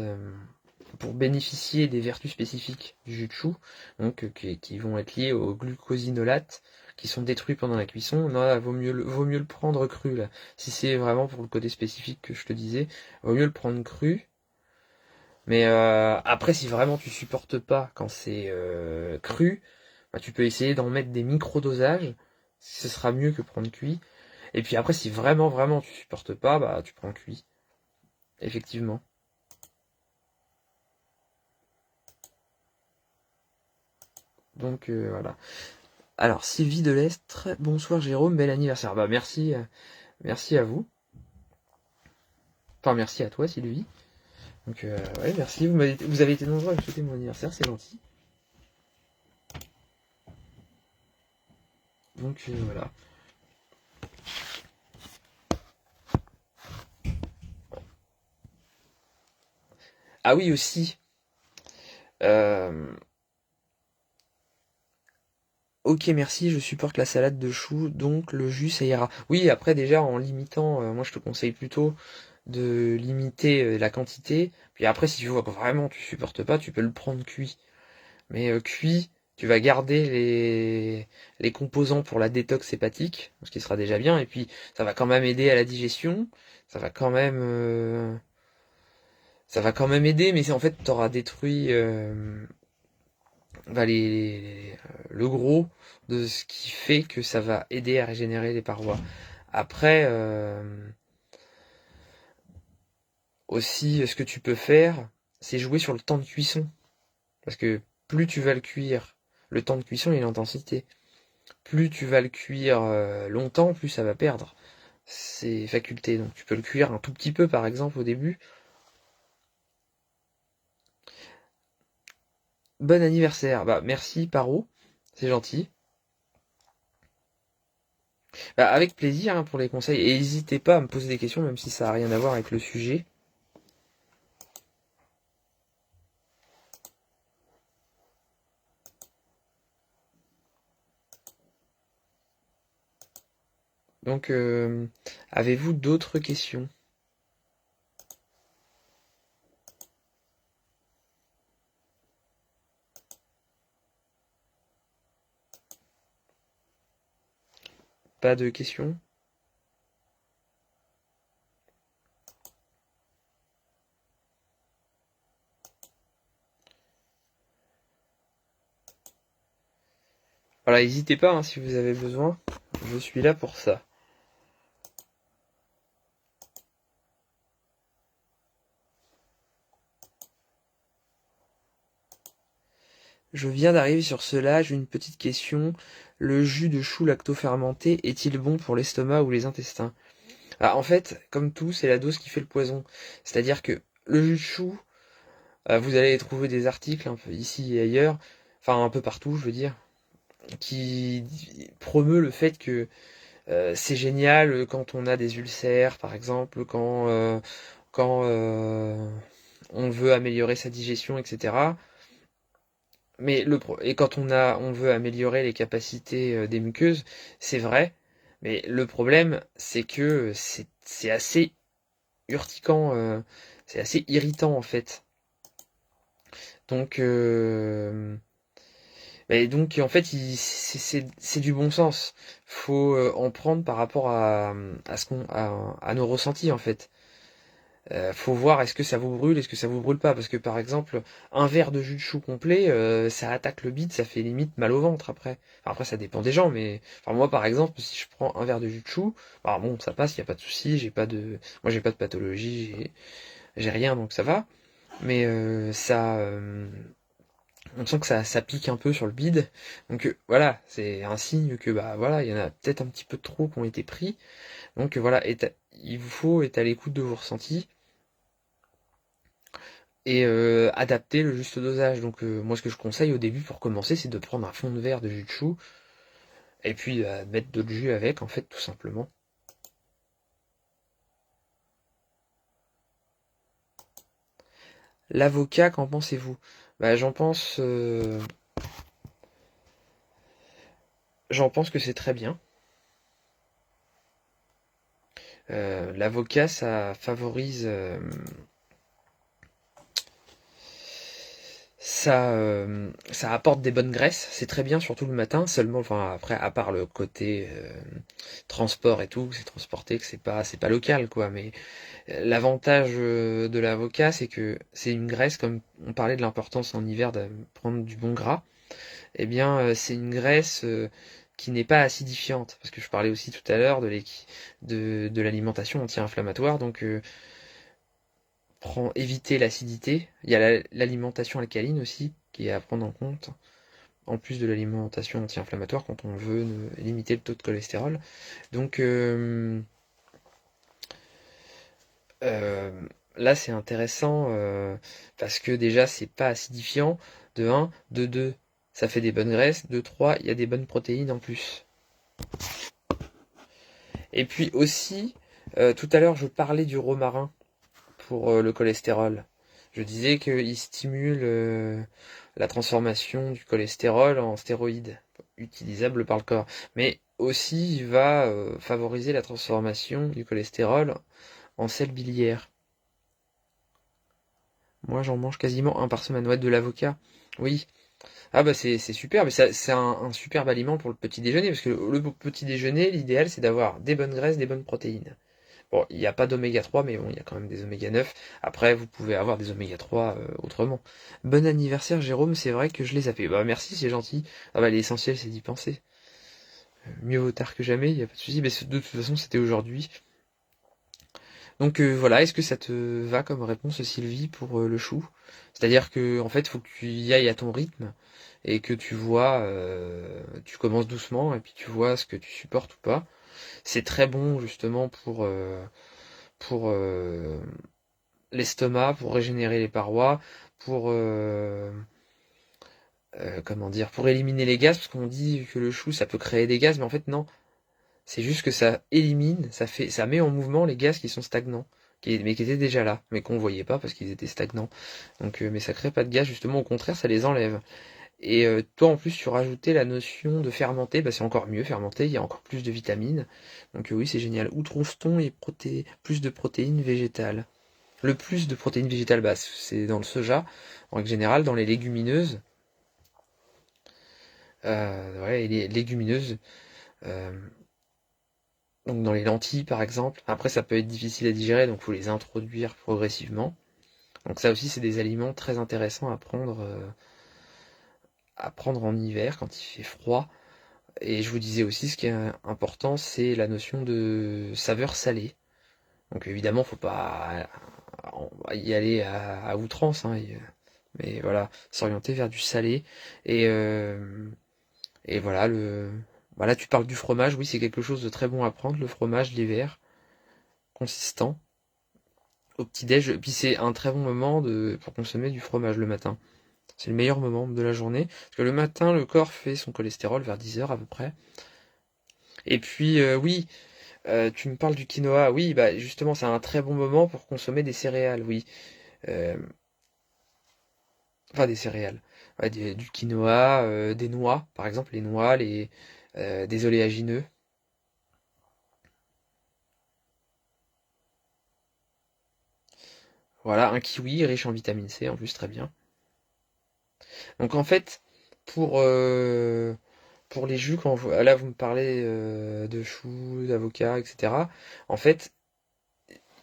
pour bénéficier des vertus spécifiques du jus de chou, donc qui vont être liées aux glucosinolates, qui sont détruits pendant la cuisson, non, là, vaut mieux le prendre cru là. Si c'est vraiment pour le côté spécifique que je te disais, vaut mieux le prendre cru. Mais après, si vraiment tu supportes pas quand c'est cru, bah, tu peux essayer d'en mettre des micro-dosages. Ce sera mieux que prendre cuit. Et puis après, si vraiment, vraiment tu supportes pas, bah tu prends cuit. Effectivement. Donc voilà. Alors, Sylvie Delestre, bonsoir Jérôme, bel anniversaire. Bah merci, merci à vous. Enfin, merci à toi Sylvie. Donc ouais, merci. Vous avez été nombreux à me souhaiter mon anniversaire, c'est gentil. Donc voilà. Ah oui aussi. Euh, Ok, merci, je supporte la salade de choux, donc le jus, ça ira. Oui, après déjà, en limitant, moi je te conseille plutôt de limiter la quantité. Puis après, si tu vois que vraiment tu supportes pas, tu peux le prendre cuit. Mais cuit, tu vas garder les composants pour la détox hépatique, ce qui sera déjà bien. Et puis, ça va quand même aider à la digestion. Ça va quand même, ça va quand même aider, mais c'est en fait, t'auras détruit bah, le gros de ce qui fait que ça va aider à régénérer les parois. Après, aussi, ce que tu peux faire, c'est jouer sur le temps de cuisson. Parce que plus tu vas le cuire, le temps de cuisson et l'intensité, plus tu vas le cuire longtemps, plus ça va perdre ses facultés. Donc tu peux le cuire un tout petit peu, par exemple, au début. Bon anniversaire. Bah merci, Paro. C'est gentil. Bah, avec plaisir hein, pour les conseils. Et n'hésitez pas à me poser des questions, même si ça n'a rien à voir avec le sujet. Donc, avez-vous d'autres questions? Pas de questions? Voilà, n'hésitez pas hein, si vous avez besoin. Je suis là pour ça. Je viens d'arriver sur cela, j'ai une petite question. Le jus de chou lacto-fermenté est-il bon pour l'estomac ou les intestins? Ah, en fait, comme tout, c'est la dose qui fait le poison. C'est-à-dire que le jus de chou, vous allez trouver des articles un peu ici et ailleurs, enfin un peu partout, je veux dire, qui promeut le fait que c'est génial quand on a des ulcères, par exemple, quand on veut améliorer sa digestion, etc. Et quand on veut améliorer les capacités des muqueuses, c'est vrai. Mais le problème, c'est que c'est assez urticant, c'est assez irritant en fait. Donc, donc en fait, c'est du bon sens. Faut en prendre par rapport à nos ressentis en fait. Faut voir est-ce que ça vous brûle, est-ce que ça vous brûle pas. Parce que par exemple, un verre de jus de chou complet, ça attaque le bide, ça fait limite mal au ventre après. Enfin, après, ça dépend des gens, mais enfin, moi par exemple, si je prends un verre de jus de chou, bah, bon, ça passe, y a pas de souci, moi j'ai pas de pathologie, j'ai rien, donc ça va. mais on sent que ça pique un peu sur le bide. Donc voilà, c'est un signe que bah voilà, il y en a peut-être un petit peu trop qui ont été pris. Donc voilà, il vous faut être à l'écoute de vos ressentis et adapter le juste dosage. Donc moi ce que je conseille au début pour commencer, c'est de prendre un fond de verre de jus de chou et puis mettre d'autres jus avec en fait tout simplement. L'avocat, qu'en pensez-vous? Bah j'en pense que c'est très bien. L'avocat, ça apporte des bonnes graisses, c'est très bien, surtout le matin. Seulement, enfin après, à part le côté transport et tout, c'est transporté, que c'est pas local quoi. Mais l'avantage de l'avocat, c'est que c'est une graisse, comme on parlait de l'importance en hiver de prendre du bon gras. Eh bien, c'est une graisse qui n'est pas acidifiante, parce que je parlais aussi tout à l'heure de l'alimentation anti-inflammatoire, donc éviter l'acidité. Il y a l'alimentation alcaline aussi, qui est à prendre en compte, en plus de l'alimentation anti-inflammatoire, quand on veut limiter le taux de cholestérol. Donc euh, là, c'est intéressant, parce que déjà, c'est pas acidifiant, de un, de 2, ça fait des bonnes graisses, de 3, il y a des bonnes protéines en plus. Et puis aussi, tout à l'heure, je parlais du romarin pour le cholestérol. Je disais qu'il stimule la transformation du cholestérol en stéroïdes utilisables par le corps. Mais aussi, il va favoriser la transformation du cholestérol en sels biliaires. Moi, j'en mange quasiment un par semaine. Ouais, de l'avocat. Oui. Ah bah c'est super, mais c'est un superbe aliment pour le petit déjeuner, parce que le petit déjeuner, l'idéal, c'est d'avoir des bonnes graisses, des bonnes protéines. Bon, il n'y a pas d'oméga 3, mais bon, il y a quand même des oméga 9. Après, vous pouvez avoir des oméga 3 autrement. Bon anniversaire, Jérôme, c'est vrai que je les zappé. Bah merci, c'est gentil. Ah bah l'essentiel, c'est d'y penser. Mieux vaut tard que jamais, il n'y a pas de souci. Mais de toute façon, c'était aujourd'hui. Donc voilà, est-ce que ça te va comme réponse, Sylvie, pour le chou? C'est-à-dire que en fait, faut que tu y ailles à ton rythme et que tu vois, tu commences doucement et puis tu vois ce que tu supportes ou pas. C'est très bon justement pour l'estomac, pour régénérer les parois, pour comment dire, pour éliminer les gaz, parce qu'on dit que le chou ça peut créer des gaz, mais en fait non, c'est juste que ça élimine, ça met en mouvement les gaz qui sont stagnants, mais qui étaient déjà là, mais qu'on voyait pas parce qu'ils étaient stagnants. Donc, mais ça crée pas de gaz, justement, au contraire, ça les enlève. Et toi, en plus, tu rajoutais la notion de fermenter, bah, c'est encore mieux, fermenter, il y a encore plus de vitamines. Donc oui, c'est génial. Où trouve-t-on plus de protéines végétales? Le plus de protéines végétales, bah, c'est dans le soja, en règle générale, dans les légumineuses. Ouais, et les légumineuses, euh, donc dans les lentilles par exemple. Après, ça peut être difficile à digérer, donc il faut les introduire progressivement. Donc ça aussi, c'est des aliments très intéressants à prendre en hiver quand il fait froid. Et je vous disais aussi, ce qui est important, c'est la notion de saveur salée. Donc évidemment, faut pas y aller à outrance, hein, mais voilà, s'orienter vers du salé. Et, euh, et voilà, tu parles du fromage, oui, c'est quelque chose de très bon à prendre, le fromage l'hiver, consistant, au petit-déj. Puis c'est un très bon moment pour consommer du fromage le matin. C'est le meilleur moment de la journée. Parce que le matin, le corps fait son cholestérol vers 10 heures à peu près. Et puis, oui, tu me parles du quinoa. Oui, bah justement, c'est un très bon moment pour consommer des céréales, oui. Euh, enfin, des céréales. Ouais, du quinoa, des noix, par exemple, les noix, des oléagineux. Voilà, un kiwi riche en vitamine C, en plus, très bien. Donc en fait, pour, euh, pour les jus, là vous me parlez de choux, d'avocat, etc. En fait,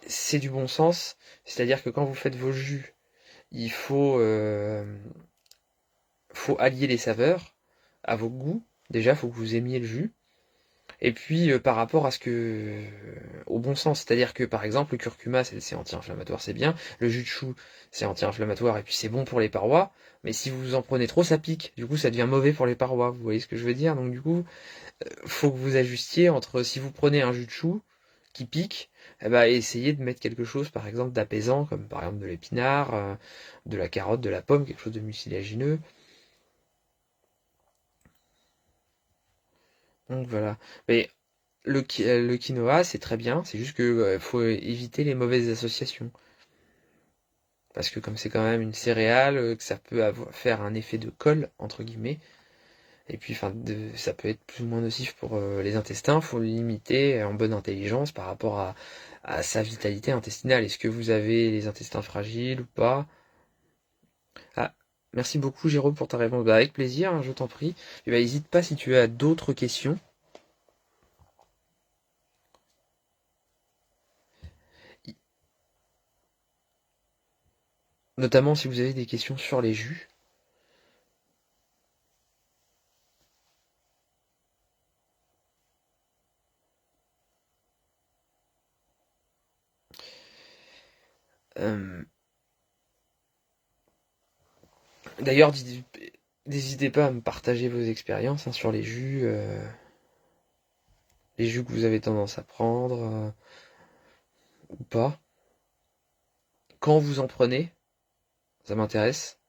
c'est du bon sens, c'est-à-dire que quand vous faites vos jus, il faut allier les saveurs à vos goûts. Déjà, il faut que vous aimiez le jus. Et puis par rapport à au bon sens, c'est-à-dire que par exemple le curcuma c'est anti-inflammatoire, c'est bien, le jus de chou c'est anti-inflammatoire et puis c'est bon pour les parois, mais si vous en prenez trop ça pique, du coup ça devient mauvais pour les parois, vous voyez ce que je veux dire? Donc du coup, faut que vous ajustiez entre si vous prenez un jus de chou qui pique, eh ben, essayez de mettre quelque chose par exemple d'apaisant, comme par exemple de l'épinard, de la carotte, de la pomme, quelque chose de mucilagineux. Donc voilà. Mais le quinoa, c'est très bien, c'est juste que faut éviter les mauvaises associations. Parce que comme c'est quand même une céréale, que ça peut faire un effet de colle, entre guillemets, et puis enfin, ça peut être plus ou moins nocif pour les intestins, faut le limiter en bonne intelligence par rapport à sa vitalité intestinale. Est-ce que vous avez les intestins fragiles ou pas? Ah, merci beaucoup Jérôme pour ta réponse. Bah, avec plaisir, hein, je t'en prie. Et bah, n'hésite pas si tu as d'autres questions. Notamment si vous avez des questions sur les jus. Euh, D'ailleurs, n'hésitez pas à me partager vos expériences hein, sur les jus que vous avez tendance à prendre ou pas. Quand vous en prenez, ça m'intéresse.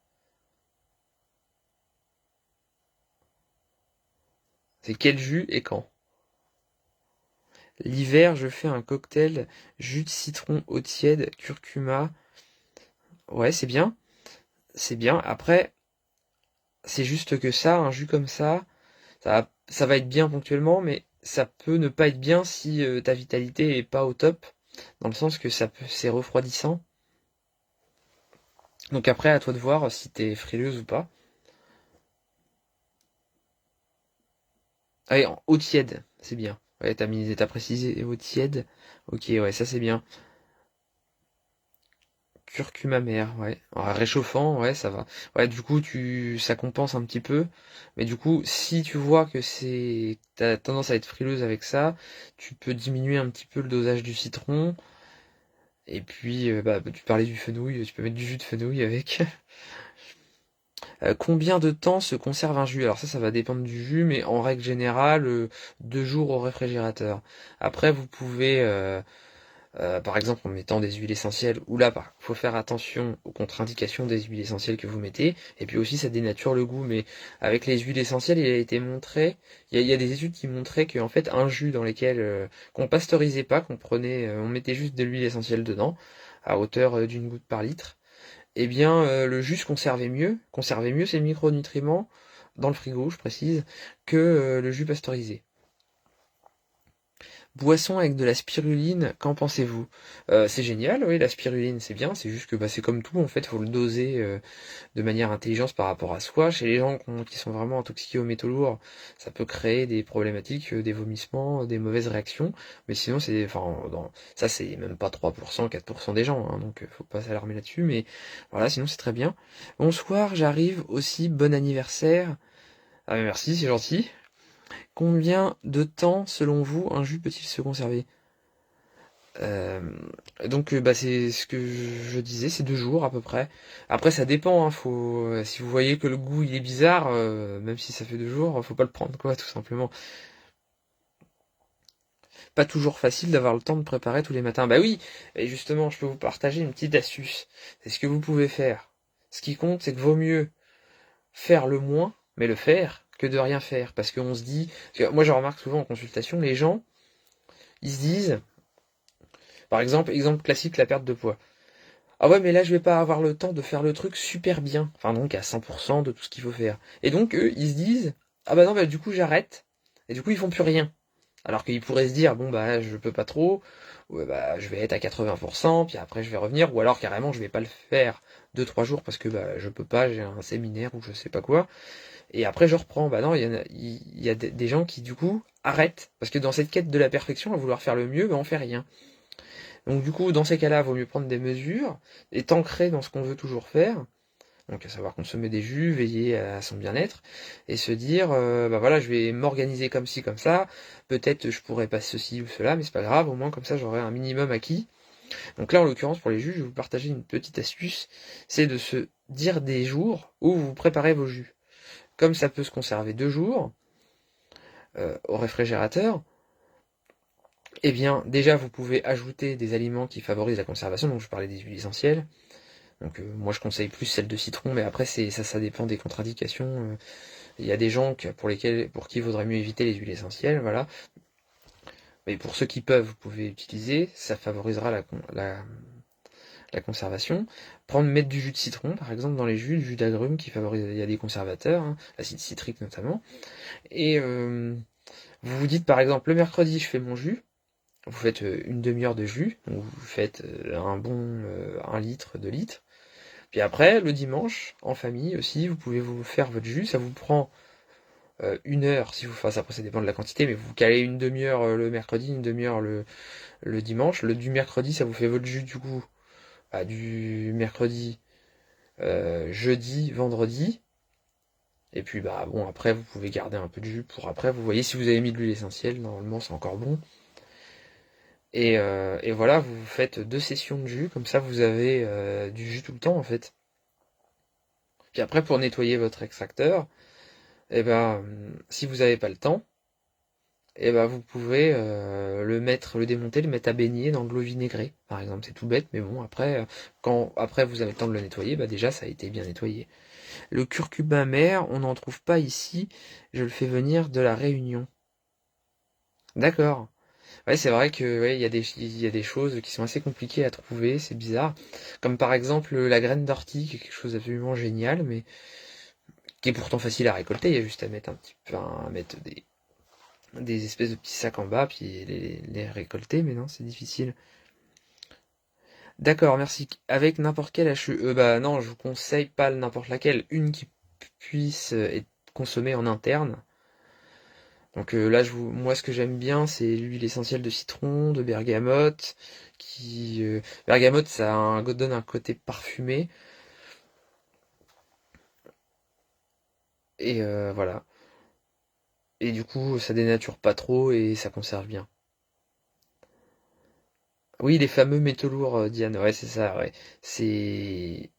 C'est quel jus et quand. L'hiver, je fais un cocktail jus de citron eau tiède, curcuma. Ouais, c'est bien, c'est bien. Après, c'est juste que ça, un jus comme ça va être bien ponctuellement, mais ça peut ne pas être bien si ta vitalité est pas au top, dans le sens que c'est refroidissant. Donc après, à toi de voir si t'es frileuse ou pas. Allez, en eau tiède, c'est bien. Ouais, t'as précisé eau tiède. Ok, ouais, ça c'est bien. Curcuma mer, ouais. Réchauffant, ouais, ça va. Ouais, du coup, ça compense un petit peu. Mais du coup, si tu vois que t'as tendance à être frileuse avec ça, tu peux diminuer un petit peu le dosage du citron. Et puis, bah, tu parlais du fenouil, tu peux mettre du jus de fenouil avec. Combien de temps se conserve un jus? Alors ça va dépendre du jus, mais en règle générale, 2 jours au réfrigérateur. Après, vous pouvez, par exemple, en mettant des huiles essentielles, ou là, faut faire attention aux contre-indications des huiles essentielles que vous mettez, et puis aussi ça dénature le goût, mais avec les huiles essentielles, il a été montré, il y a des études qui montraient qu'en fait, un jus dans lequel, qu'on pasteurisait pas, qu'on prenait, on mettait juste de l'huile essentielle dedans, à hauteur d'une goutte par litre, eh bien, le jus se conservait mieux ses micronutriments, dans le frigo, je précise, que le jus pasteurisé. Boisson avec de la spiruline, qu'en pensez-vous? C'est génial, oui, la spiruline c'est bien, c'est juste que bah, c'est comme tout, en fait, faut le doser de manière intelligente par rapport à soi. Chez les gens qui sont vraiment intoxiqués aux métaux lourds, ça peut créer des problématiques, des vomissements, des mauvaises réactions, mais sinon ça c'est même pas 3%, 4% des gens, hein, donc faut pas s'alarmer là-dessus, mais voilà, sinon c'est très bien. Bonsoir, j'arrive aussi, bon anniversaire. Ah mais merci, c'est gentil. Combien de temps, selon vous, un jus peut-il se conserver? Euh, bah, c'est ce que je disais, c'est 2 jours à peu près. Après, ça dépend, hein, si vous voyez que le goût il est bizarre, même si ça fait 2 jours, faut pas le prendre, quoi, tout simplement. Pas toujours facile d'avoir le temps de préparer tous les matins. Bah oui, et justement, je peux vous partager une petite astuce. C'est ce que vous pouvez faire. Ce qui compte, c'est que vaut mieux faire le moins, mais le faire, que de rien faire. Parce qu'on se dit, parce que moi je remarque souvent en consultation, les gens, ils se disent, par exemple classique, la perte de poids. Ah ouais, mais là, je vais pas avoir le temps de faire le truc super bien. Enfin, donc, à 100% de tout ce qu'il faut faire. Et donc, eux, ils se disent, ah bah non, bah du coup, j'arrête. Et du coup, ils font plus rien. Alors qu'ils pourraient se dire, bon, bah, je peux pas trop. Ouais, bah, je vais être à 80%, puis après, je vais revenir. Ou alors, carrément, je vais pas le faire 2, 3 jours parce que, bah, je peux pas, j'ai un séminaire ou je sais pas quoi. Et après, je reprends. Bah non, il y a des gens qui, du coup, arrêtent. Parce que dans cette quête de la perfection, à vouloir faire le mieux, bah, on fait rien. Donc du coup, dans ces cas-là, il vaut mieux prendre des mesures et t'ancrer dans ce qu'on veut toujours faire. donc à savoir consommer des jus, veiller à son bien-être, et se dire, bah voilà, je vais m'organiser comme ci, comme ça, peut-être je pourrais pas ceci ou cela, mais c'est pas grave, au moins comme ça j'aurai un minimum acquis. Donc là, en l'occurrence, pour les jus, je vais vous partager une petite astuce, c'est de se dire des jours où vous préparez vos jus. Comme ça peut se conserver 2 jours au réfrigérateur, eh bien, déjà, vous pouvez ajouter des aliments qui favorisent la conservation, donc je parlais des huiles essentielles. Donc moi, je conseille plus celle de citron, mais après, ça dépend des contre-indications. Il y a des gens pour qui il vaudrait mieux éviter les huiles essentielles, voilà. Mais pour ceux qui peuvent, vous pouvez utiliser, ça favorisera la conservation. Mettre du jus de citron, par exemple, dans les jus, du jus d'agrumes qui favorise, il y a des conservateurs, hein, l'acide citrique notamment. Et vous vous dites, par exemple, le mercredi, je fais mon jus. Vous faites une demi-heure de jus, donc vous faites un bon 1 litre, 2 litres. Puis après, le dimanche, en famille aussi, vous pouvez vous faire votre jus. Ça vous prend 1 heure, si vous faites, après ça dépend de la quantité, mais vous calez une demi-heure le mercredi, une demi-heure le dimanche. Le du mercredi, ça vous fait votre jus du coup du mercredi, jeudi, vendredi. Et puis bah bon, après vous pouvez garder un peu de jus pour après. Vous voyez, si vous avez mis de l'huile essentielle, normalement c'est encore bon. Et voilà, vous faites 2 sessions de jus, comme ça vous avez du jus tout le temps en fait. Puis après, pour nettoyer votre extracteur, eh ben, si vous n'avez pas le temps, eh ben, vous pouvez le démonter, le mettre à baigner dans de l'eau vinaigrée, par exemple. C'est tout bête, mais bon, après, quand après vous avez le temps de le nettoyer, bah déjà ça a été bien nettoyé. Le curcuma amer, on n'en trouve pas ici. Je le fais venir de la Réunion. D'accord. Ouais, c'est vrai que ouais, il y a des choses qui sont assez compliquées à trouver, c'est bizarre. Comme par exemple la graine d'ortie, qui est quelque chose d'absolument génial, mais qui est pourtant facile à récolter. Il y a juste à mettre un petit peu, à mettre des espèces de petits sacs en bas, puis les récolter, mais non, c'est difficile. D'accord, merci. Avec n'importe quelle HE, bah non, je vous conseille pas n'importe laquelle, une qui puisse être consommée en interne. Donc là, moi, ce que j'aime bien, c'est l'huile essentielle de citron, de bergamote, bergamote, donne un côté parfumé, et voilà. Et du coup, ça dénature pas trop et ça conserve bien. Oui, les fameux métaux lourds, Diane, ouais, c'est ça, ouais. C'est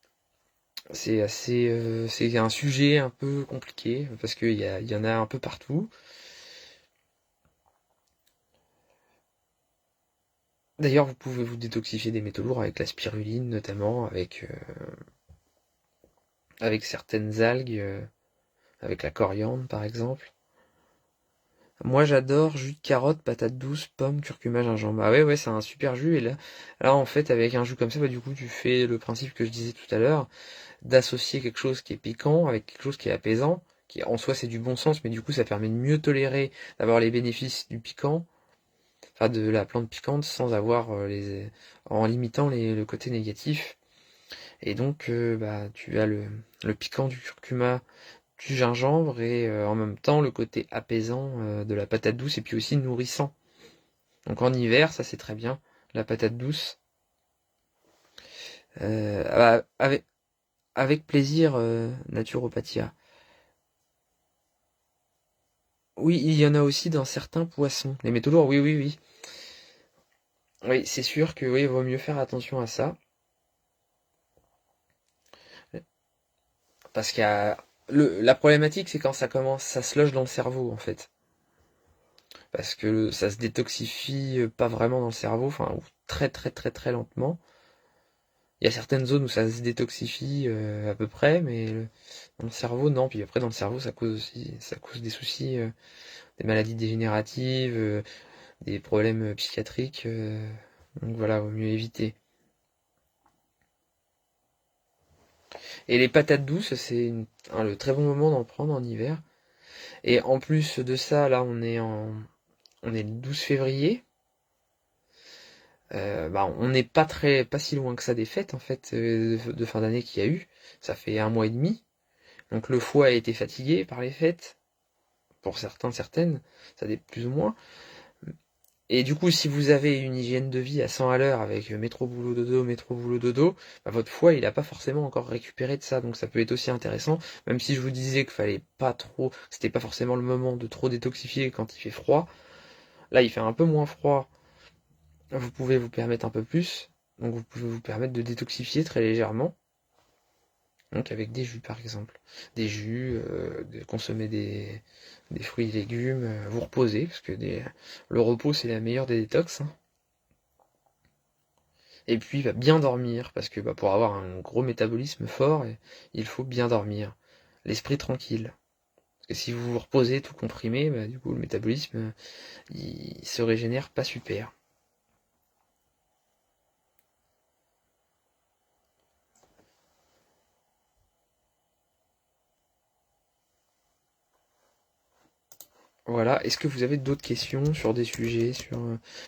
c'est un sujet un peu compliqué parce il y en a un peu partout. D'ailleurs, vous pouvez vous détoxifier des métaux lourds avec la spiruline, notamment avec certaines algues, avec la coriandre par exemple. Moi, j'adore jus de carotte, patate douce, pomme, curcuma, gingembre. Ah ouais, ouais, c'est un super jus. Et là, en fait, avec un jus comme ça, bah, du coup, tu fais le principe que je disais tout à l'heure, d'associer quelque chose qui est piquant avec quelque chose qui est apaisant, qui en soi c'est du bon sens, mais du coup ça permet de mieux tolérer, d'avoir les bénéfices du piquant, enfin de la plante piquante, sans avoir en limitant le côté négatif. Et donc bah tu as le piquant du curcuma, du gingembre et en même temps le côté apaisant de la patate douce et puis aussi nourrissant. Donc en hiver, ça c'est très bien, la patate douce. Avec plaisir, Naturopathia. Oui, il y en a aussi dans certains poissons. Les métaux lourds, oui, oui, oui. Oui, c'est sûr que oui, il vaut mieux faire attention à ça. Parce qu'il y a. La problématique, c'est quand ça commence, ça se loge dans le cerveau, en fait. Parce que ça se détoxifie pas vraiment dans le cerveau, enfin, ou très très très très lentement. Il y a certaines zones où ça se détoxifie à peu près, mais dans le cerveau, non. Puis après, dans le cerveau, ça cause des soucis, des maladies dégénératives, des problèmes psychiatriques. Donc voilà, vaut mieux éviter. Et les patates douces, c'est le très bon moment d'en prendre en hiver. Et en plus de ça, là, on est le 12 février. Bah, on n'est pas si loin que ça des fêtes, en fait, de fin d'année qu'il y a eu. Ça fait 1 mois et demi. Donc le foie a été fatigué par les fêtes. Pour certains, certaines. Ça dépend plus ou moins. Et du coup, si vous avez une hygiène de vie à 100 à l'heure avec métro boulot dodo, bah, votre foie il a pas forcément encore récupéré de ça, donc ça peut être aussi intéressant. Même si je vous disais qu'il fallait pas trop, c'était pas forcément le moment de trop détoxifier quand il fait froid. Là, il fait un peu moins froid. Vous pouvez vous permettre un peu plus, donc vous pouvez vous permettre de détoxifier très légèrement. Donc avec des jus par exemple, des jus, de consommer des fruits et légumes, vous reposer parce que le repos c'est la meilleure des détox, hein. Et puis bah, bien dormir, parce que bah, pour avoir un gros métabolisme fort, il faut bien dormir. L'esprit tranquille. Parce que si vous vous reposez tout comprimé, bah, du coup le métabolisme il se régénère pas super. Voilà, est-ce que vous avez d'autres questions sur des sujets, sur.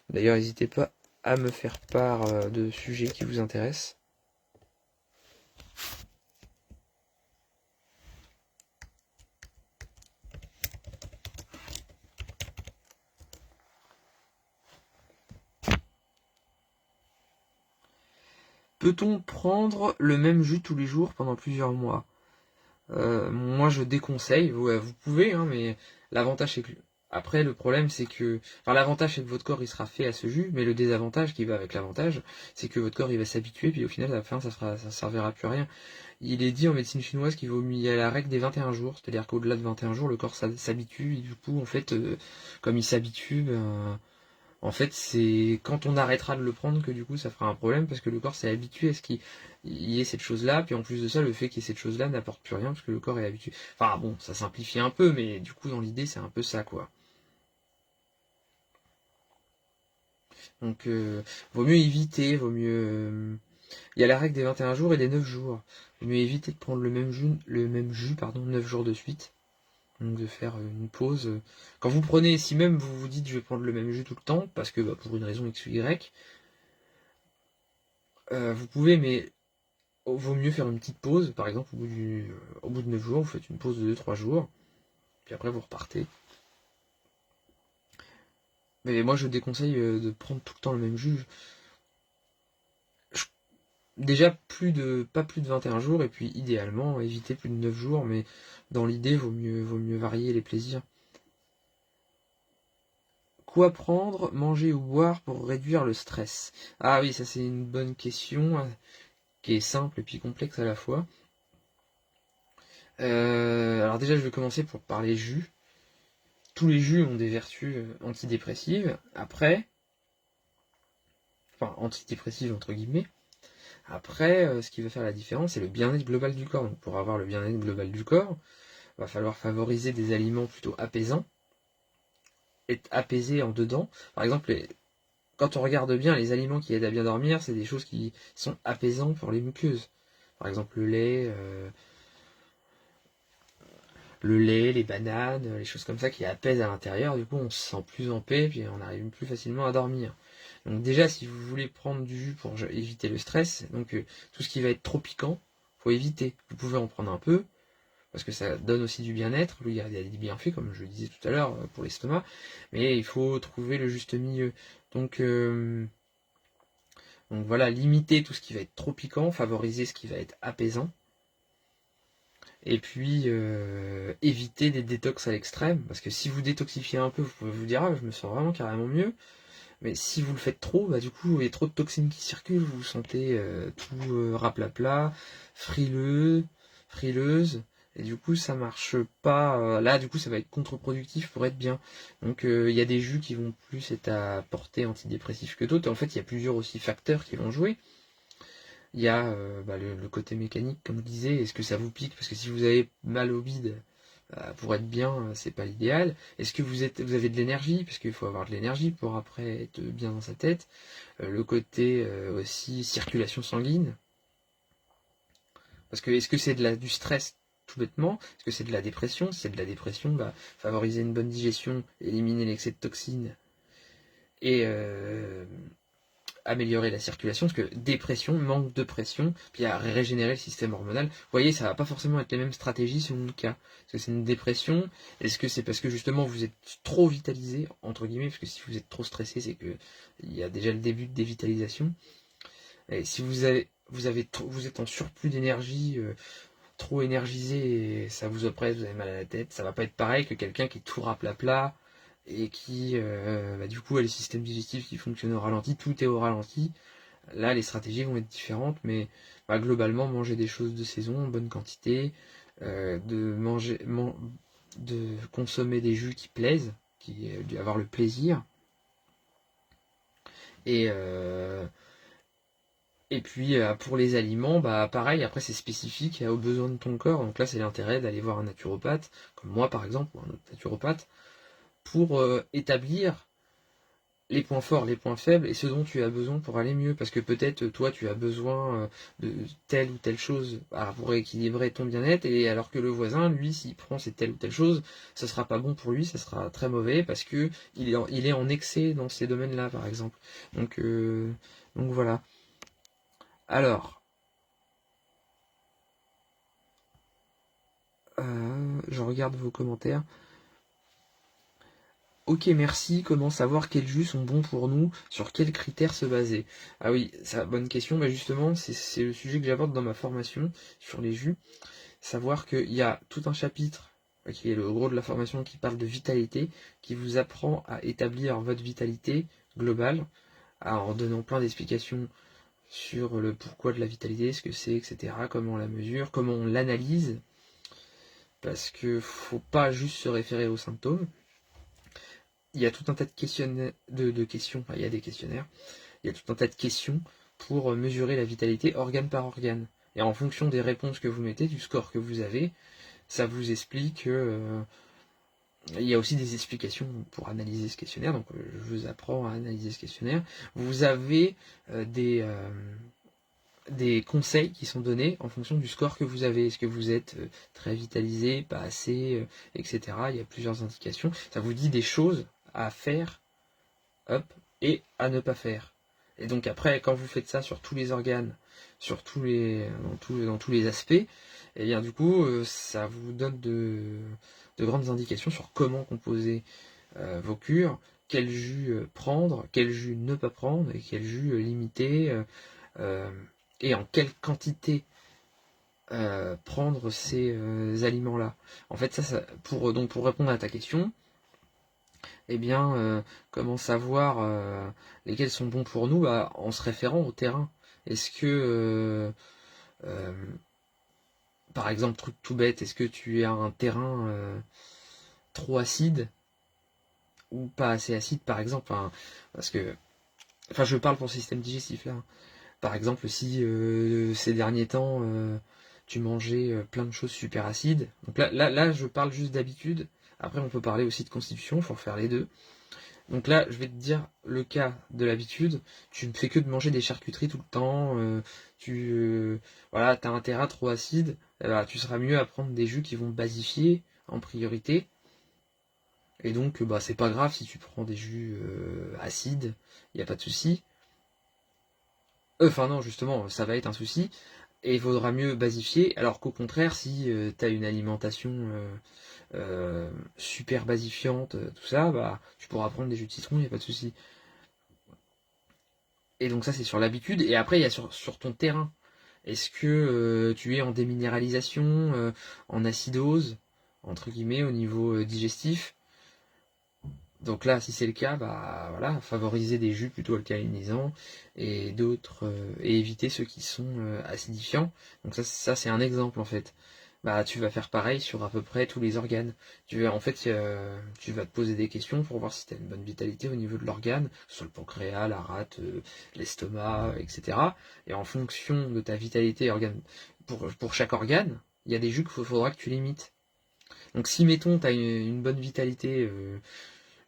D'ailleurs, n'hésitez pas à me faire part de sujets qui vous intéressent. Peut-on prendre le même jus tous les jours pendant plusieurs mois? Moi, je déconseille. Vous pouvez, hein, mais l'avantage c'est que après le problème c'est que, enfin l'avantage c'est que votre corps il sera fait à ce jus, mais le désavantage qui va avec l'avantage, c'est que votre corps il va s'habituer, puis au final à la fin ça servira plus à rien. Il est dit en médecine chinoise qu'il vaut mieux y aller à la règle des 21 jours, c'est-à-dire qu'au-delà de 21 jours, le corps s'habitue, et du coup en fait, comme il s'habitue, ben, en fait, c'est quand on arrêtera de le prendre que du coup ça fera un problème parce que le corps s'est habitué à ce qu'il y ait cette chose-là, puis en plus de ça, le fait qu'il y ait cette chose-là n'apporte plus rien parce que le corps est habitué. Enfin bon, ça simplifie un peu, mais du coup dans l'idée c'est un peu ça quoi. Donc vaut mieux éviter, il y a la règle des 21 jours et des 9 jours. Vaut mieux éviter de prendre le même jus, pardon, 9 jours de suite. Donc de faire une pause. Quand vous prenez, si même vous vous dites je vais prendre le même jus tout le temps, parce que bah, pour une raison X ou Y, vous pouvez, mais vaut mieux faire une petite pause, par exemple au bout de 9 jours, vous faites une pause de 2-3 jours, puis après vous repartez. Mais moi je déconseille de prendre tout le temps le même jus. Déjà pas plus de 21 jours, et puis idéalement éviter plus de 9 jours, mais dans l'idée vaut mieux varier les plaisirs. Quoi prendre, manger ou boire pour réduire le stress? Ah oui, ça c'est une bonne question, hein, qui est simple et puis complexe à la fois. Alors déjà je vais commencer pour parler jus. Tous les jus ont des vertus antidépressives. Après, enfin antidépressives entre guillemets. Après, ce qui va faire la différence, c'est le bien-être global du corps. Donc pour avoir le bien-être global du corps, il va falloir favoriser des aliments plutôt apaisants, être apaisé en dedans. Par exemple, quand on regarde bien, les aliments qui aident à bien dormir, c'est des choses qui sont apaisants pour les muqueuses. Par exemple, le lait, les bananes, les choses comme ça qui apaisent à l'intérieur. Du coup, on se sent plus en paix, puis on arrive plus facilement à dormir. Donc déjà, si vous voulez prendre du jus pour éviter le stress, donc tout ce qui va être trop piquant, faut éviter. Vous pouvez en prendre un peu, parce que ça donne aussi du bien-être. Il y a des bienfaits, comme je le disais tout à l'heure, pour l'estomac, mais il faut trouver le juste milieu. Donc, euh, donc voilà, limiter tout ce qui va être trop piquant, favoriser ce qui va être apaisant. Et puis éviter des détox à l'extrême, parce que si vous détoxifiez un peu, vous pouvez vous dire ah je me sens vraiment carrément mieux. Mais si vous le faites trop, bah du coup il y a trop de toxines qui circulent, vous vous sentez tout raplapla, frileux, frileuse, et du coup ça marche pas. Là du coup ça va être contre-productif pour être bien. Donc il y a des jus qui vont plus être à portée antidépressif que d'autres. En fait il y a plusieurs aussi facteurs qui vont jouer. Il y a bah, le côté mécanique, comme je disais, est-ce que ça vous pique? Parce que si vous avez mal au bide, pour être bien, c'est pas l'idéal. Est-ce que vous avez de l'énergie? Parce qu'il faut avoir de l'énergie pour après être bien dans sa tête. Le côté aussi circulation sanguine. Parce que est-ce que c'est du stress tout bêtement? Est-ce que c'est de la dépression? Si c'est de la dépression, bah, favoriser une bonne digestion, éliminer l'excès de toxines et améliorer la circulation, parce que dépression, manque de pression, puis à régénérer le système hormonal. Vous voyez, ça va pas forcément être les mêmes stratégies selon le cas. Est-ce que c'est une dépression? Est-ce que c'est parce que justement vous êtes trop vitalisé, entre guillemets, parce que si vous êtes trop stressé, c'est que il y a déjà le début de dévitalisation. Et si vous êtes en surplus d'énergie, trop énergisé, et ça vous oppresse, vous avez mal à la tête, ça va pas être pareil que quelqu'un qui est tout raplapla et qui, du coup, a les systèmes digestifs qui fonctionnent au ralenti, tout est au ralenti. Là, les stratégies vont être différentes, mais globalement, manger des choses de saison en bonne quantité, de consommer des jus qui plaisent, avoir le plaisir, et, euh, et puis pour les aliments, pareil, après c'est spécifique aux besoins de ton corps, donc là c'est l'intérêt d'aller voir un naturopathe, comme moi par exemple, ou un autre naturopathe, pour établir les points forts, les points faibles et ce dont tu as besoin pour aller mieux. Parce que peut-être toi tu as besoin de telle ou telle chose pour équilibrer ton bien-être, et alors que le voisin, lui, s'il prend cette telle ou telle chose, ça sera pas bon pour lui, ça sera très mauvais parce que il est en excès dans ces domaines-là, par exemple. Donc voilà. Alors, je regarde vos commentaires. Ok, merci. Comment savoir quels jus sont bons pour nous? Sur quels critères se baser? Ah oui, c'est une bonne question. Justement, c'est le sujet que j'aborde dans ma formation sur les jus. Savoir qu'il y a tout un chapitre, qui est le gros de la formation, qui parle de vitalité, qui vous apprend à établir votre vitalité globale, en donnant plein d'explications sur le pourquoi de la vitalité, ce que c'est, etc., comment on la mesure, comment on l'analyse, parce que faut pas juste se référer aux symptômes. Il y a tout un tas de questions, il y a des questionnaires, il y a tout un tas de questions pour mesurer la vitalité organe par organe. Et en fonction des réponses que vous mettez, du score que vous avez, ça vous explique il y a aussi des explications pour analyser ce questionnaire, donc je vous apprends à analyser ce questionnaire. Vous avez des conseils qui sont donnés en fonction du score que vous avez. Est-ce que vous êtes très vitalisé, pas assez, etc. Il y a plusieurs indications. Ça vous dit des choses à faire, hop, et à ne pas faire. Et donc après, quand vous faites ça sur tous les organes, dans tous les aspects, et bien du coup, ça vous donne de grandes indications sur comment composer vos cures, quel jus prendre, quel jus ne pas prendre, et quel jus limiter, euh, et en quelle quantité prendre ces aliments-là. En fait, pour répondre à ta question, eh bien, comment savoir lesquels sont bons pour nous, en se référant au terrain. Est-ce que, euh, par exemple, truc tout bête, est-ce que tu as un terrain trop acide ou pas assez acide, par exemple, parce que, je parle pour le système digestif là. Par exemple, si ces derniers temps tu mangeais plein de choses super acides, donc là, je parle juste d'habitude. Après, on peut parler aussi de constitution, il faut refaire les deux. Donc là, je vais te dire le cas de l'habitude. Tu ne fais que de manger des charcuteries tout le temps. T'as un terrain trop acide. Tu seras mieux à prendre des jus qui vont basifier en priorité. Et donc, c'est pas grave si tu prends des jus acides, il n'y a pas de souci. Enfin non, justement, ça va être un souci. Et il vaudra mieux basifier. Alors qu'au contraire, si tu as une alimentation super basifiante, tout ça, tu pourras prendre des jus de citron, il n'y a pas de souci. Et donc ça c'est sur l'habitude. Et après il y a sur ton terrain. Est-ce que tu es en déminéralisation, en acidose, entre guillemets, au niveau digestif? Donc là, si c'est le cas, voilà, favoriser des jus plutôt alcalinisants et d'autres et éviter ceux qui sont acidifiants. Donc ça c'est un exemple en fait. Tu vas faire pareil sur à peu près tous les organes. Tu vas te poser des questions pour voir si tu as une bonne vitalité au niveau de l'organe, que ce soit le pancréas, la rate, l'estomac, etc. Et en fonction de ta vitalité pour chaque organe, il y a des jus qu'il faudra que tu limites. Donc si mettons tu as une bonne vitalité,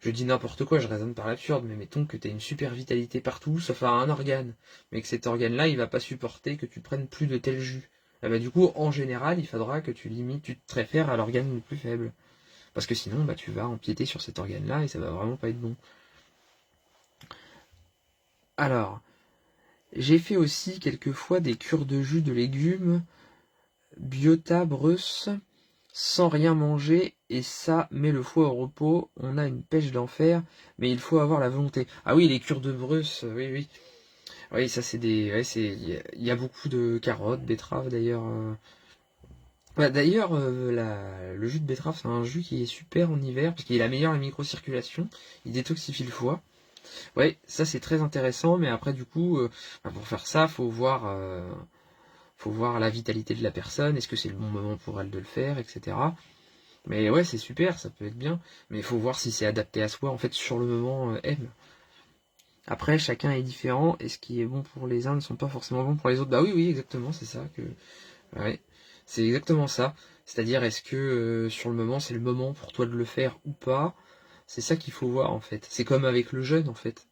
je dis n'importe quoi, je raisonne par l'absurde, mais mettons que tu as une super vitalité partout, sauf à un organe, mais que cet organe-là, il va pas supporter que tu prennes plus de tel jus. Du coup, en général, il faudra que tu limites, tu te réfères à l'organe le plus faible. Parce que sinon, tu vas empiéter sur cet organe-là et ça va vraiment pas être bon. Alors, J'ai fait aussi quelquefois des cures de jus de légumes, biota, Bruss, sans rien manger, et ça met le foie au repos. On a une pêche d'enfer, mais il faut avoir la volonté. Ah oui, les cures de Bruss, oui, oui. Oui, ça c'est des. Ouais, c'est. Il y a beaucoup de carottes, betteraves d'ailleurs. Bah, d'ailleurs, le jus de betterave, c'est un jus qui est super en hiver, parce qu'il améliore la microcirculation, il détoxifie le foie. Ouais, ça c'est très intéressant, mais après du coup, bah, pour faire ça, faut voir la vitalité de la personne, est-ce que c'est le bon moment pour elle de le faire, etc. Mais ouais, c'est super, ça peut être bien, mais il faut voir si c'est adapté à soi, en fait, sur le moment M. Après, chacun est différent, et ce qui est bon pour les uns ne sont pas forcément bons pour les autres. Bah oui, oui, exactement, c'est ça que. Ouais, c'est exactement ça. C'est-à-dire, est-ce que sur le moment, c'est le moment pour toi de le faire ou pas? C'est ça qu'il faut voir en fait. C'est comme avec le jeûne en fait.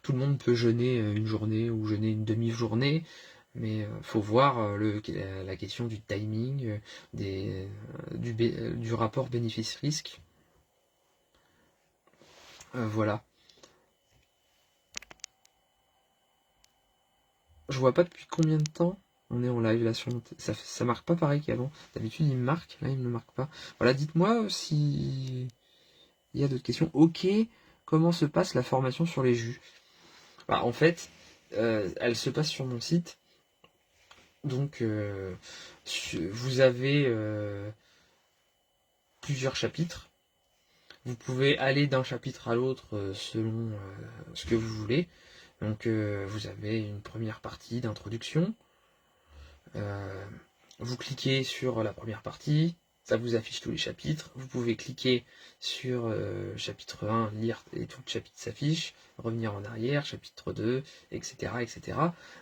Tout le monde peut jeûner une journée ou jeûner une demi-journée, mais faut voir la question du timing, du rapport bénéfice-risque. Voilà. Je vois pas depuis combien de temps on est en live là sur ça marque pas pareil qu'avant. D'habitude il me marque, là il ne me marque pas. Voilà, dites-moi si il y a d'autres questions. Ok, comment se passe la formation sur les jus? Bah, en fait, elle se passe sur mon site. Donc, vous avez plusieurs chapitres. Vous pouvez aller d'un chapitre à l'autre selon ce que vous voulez. Donc, vous avez une première partie d'introduction. Euh, vous cliquez sur la première partie, ça vous affiche tous les chapitres. Vous pouvez cliquer sur chapitre 1, lire et tout le chapitre s'affiche, revenir en arrière, chapitre 2, etc., etc.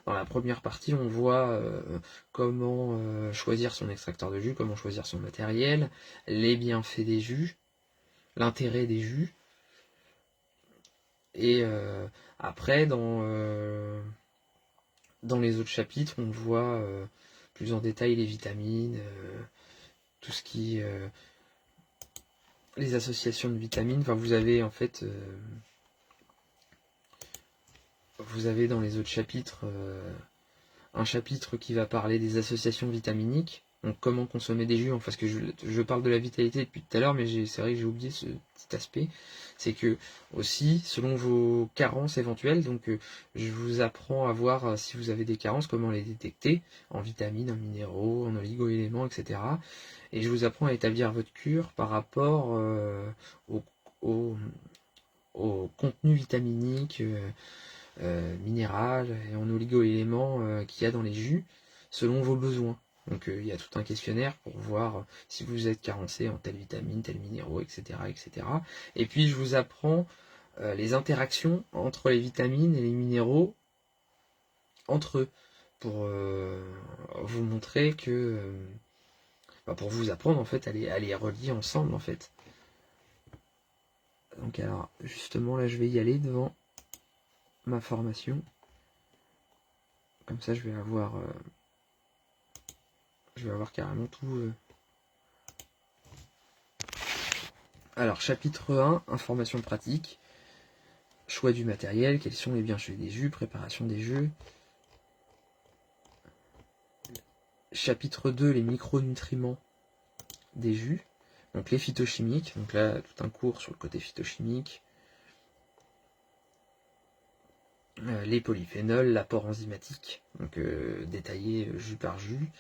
Dans la première partie, on voit comment choisir son extracteur de jus, comment choisir son matériel, les bienfaits des jus, l'intérêt des jus. Et après, dans les autres chapitres, on voit plus en détail les vitamines, tout ce qui les associations de vitamines. Enfin, vous avez en fait vous avez dans les autres chapitres un chapitre qui va parler des associations vitaminiques, donc comment consommer des jus, parce que je parle de la vitalité depuis tout à l'heure, mais c'est vrai que j'ai oublié ce petit aspect, c'est que aussi, selon vos carences éventuelles, donc je vous apprends à voir si vous avez des carences, comment les détecter, en vitamines, en minéraux, en oligo-éléments, etc. Et je vous apprends à établir votre cure par rapport au, au, au contenu vitaminique, minéral et en oligo-éléments qu'il y a dans les jus, selon vos besoins. Donc il y a tout un questionnaire pour voir si vous êtes carencé en telle vitamine, tel minéraux, etc., etc. Et puis je vous apprends les interactions entre les vitamines et les minéraux entre eux pour vous montrer que pour vous apprendre en fait à les relier ensemble en fait. Donc alors justement là je vais y aller devant ma formation. Comme ça je vais avoir carrément tout. Alors, chapitre 1, information pratique. Choix du matériel, quels sont les bienfaits des jus, préparation des jus. Chapitre 2, les micronutriments des jus. Donc les phytochimiques, donc là tout un cours sur le côté phytochimique. Les polyphénols, l'apport enzymatique, donc détaillé jus par jus.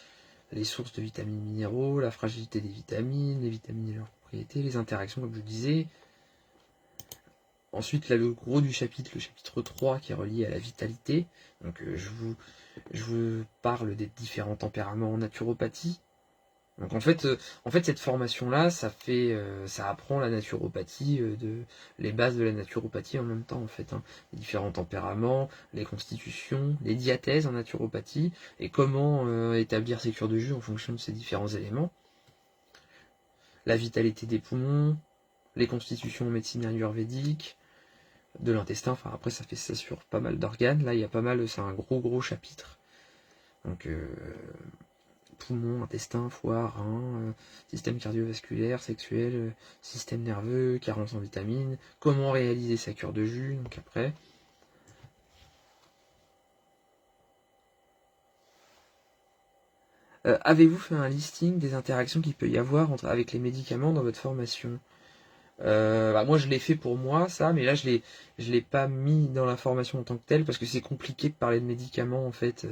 Les sources de vitamines minéraux, la fragilité des vitamines, les vitamines et leurs propriétés, les interactions comme je disais. Ensuite, là, le gros du chapitre, le chapitre 3, qui est relié à la vitalité. Donc, je vous parle des différents tempéraments en naturopathie. Donc, en fait, cette formation-là, ça apprend la naturopathie, les bases de la naturopathie en même temps, en fait. Hein. Les différents tempéraments, les constitutions, les diathèses en naturopathie, et comment établir ses cures de jus en fonction de ces différents éléments. La vitalité des poumons, les constitutions en médecine ayurvédique, de l'intestin, enfin après ça fait ça sur pas mal d'organes, là il y a pas mal, c'est un gros chapitre, donc poumon, intestin, foie, rein, système cardiovasculaire, sexuel, système nerveux, carence en vitamines, comment réaliser sa cure de jus, donc après, Avez-vous fait un listing des interactions qu'il peut y avoir avec les médicaments dans votre formation? Moi je l'ai fait pour moi ça, mais là je l'ai pas mis dans la formation en tant que telle parce que c'est compliqué de parler de médicaments en fait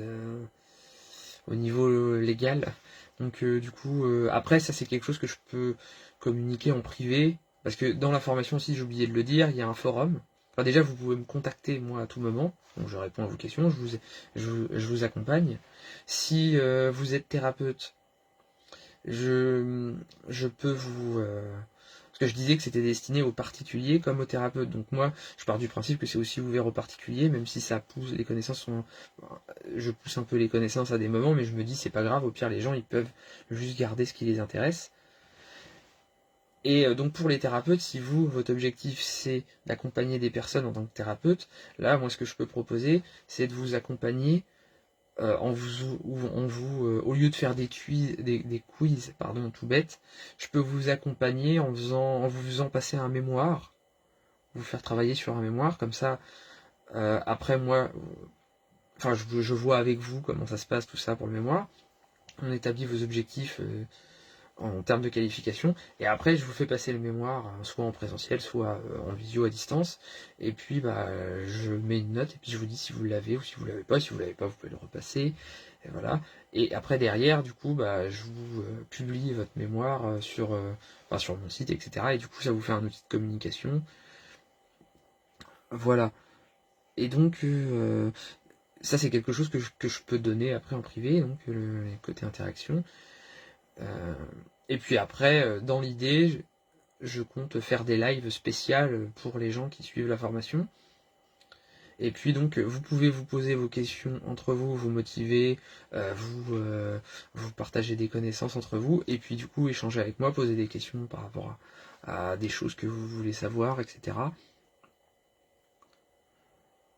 au niveau légal. Donc du coup après ça c'est quelque chose que je peux communiquer en privé parce que dans la formation aussi j'ai oublié de le dire, il y a un forum. Enfin déjà vous pouvez me contacter moi à tout moment, donc je réponds à vos questions, je vous accompagne. Si vous êtes thérapeute, je, je peux vous parce que je disais que c'était destiné aux particuliers comme aux thérapeutes. Donc moi, je pars du principe que c'est aussi ouvert aux particuliers, même si ça pousse, les connaissances sont, je pousse un peu les connaissances à des moments, mais je me dis c'est pas grave. Au pire, les gens ils peuvent juste garder ce qui les intéresse. Et donc pour les thérapeutes, si vous, votre objectif c'est d'accompagner des personnes en tant que thérapeute, là, moi ce que je peux proposer, c'est de vous accompagner au lieu de faire des quiz, pardon, tout bête, je peux vous accompagner en vous faisant passer un mémoire, vous faire travailler sur un mémoire, comme ça, après moi, enfin, je vois avec vous comment ça se passe, tout ça pour le mémoire. On établit vos objectifs en termes de qualification, et après je vous fais passer le mémoire, soit en présentiel, soit en visio à distance, et puis bah je mets une note, et puis je vous dis si vous l'avez ou si vous l'avez pas, si vous l'avez pas, vous pouvez le repasser, et voilà. Et après derrière, du coup, bah je vous publie votre mémoire sur mon site, etc. Et du coup ça vous fait un outil de communication. Voilà. Et donc ça c'est quelque chose que je peux donner après en privé, donc les côtés interaction. Euh, et puis après, dans l'idée, je compte faire des lives spéciales pour les gens qui suivent la formation. Et puis donc, vous pouvez vous poser vos questions entre vous, vous motiver, vous partager des connaissances entre vous, et puis du coup échanger avec moi, poser des questions par rapport à des choses que vous voulez savoir, etc.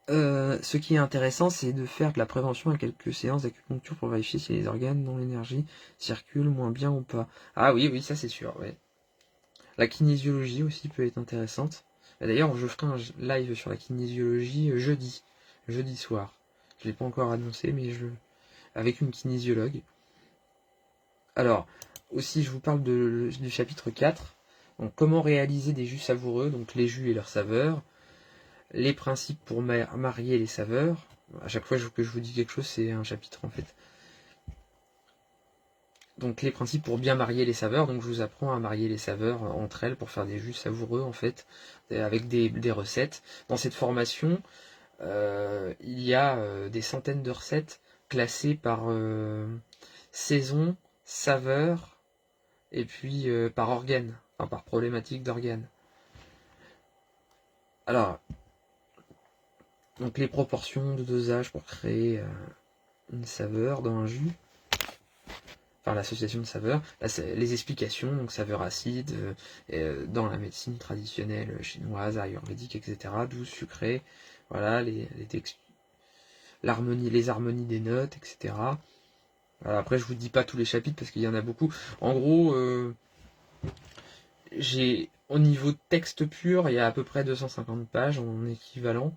Ce qui est intéressant, c'est de faire de la prévention à quelques séances d'acupuncture pour vérifier si les organes dont l'énergie circule moins bien ou pas. Ah oui, oui, ça c'est sûr, ouais. La kinésiologie aussi peut être intéressante. D'ailleurs, je ferai un live sur la kinésiologie jeudi soir. Je l'ai pas encore annoncé, mais avec une kinésiologue. Alors, aussi, je vous parle du chapitre 4. Donc, comment réaliser des jus savoureux, donc les jus et leurs saveurs, les principes pour marier les saveurs. À chaque fois que je vous dis quelque chose, c'est un chapitre en fait. Donc les principes pour bien marier les saveurs, donc je vous apprends à marier les saveurs entre elles pour faire des jus savoureux en fait, avec des recettes. Dans cette formation, il y a des centaines de recettes classées par saison, saveur, et puis par organe, enfin par problématique d'organe. Alors, donc les proportions de dosage pour créer une saveur dans un jus. Enfin l'association de saveurs, là, les explications, donc saveurs acides, dans la médecine traditionnelle chinoise, ayurvédique, etc., douce, sucrée, voilà, les harmonies des notes, etc. Voilà, après je vous dis pas tous les chapitres parce qu'il y en a beaucoup. En gros, au niveau de texte pur, il y a à peu près 250 pages en équivalent.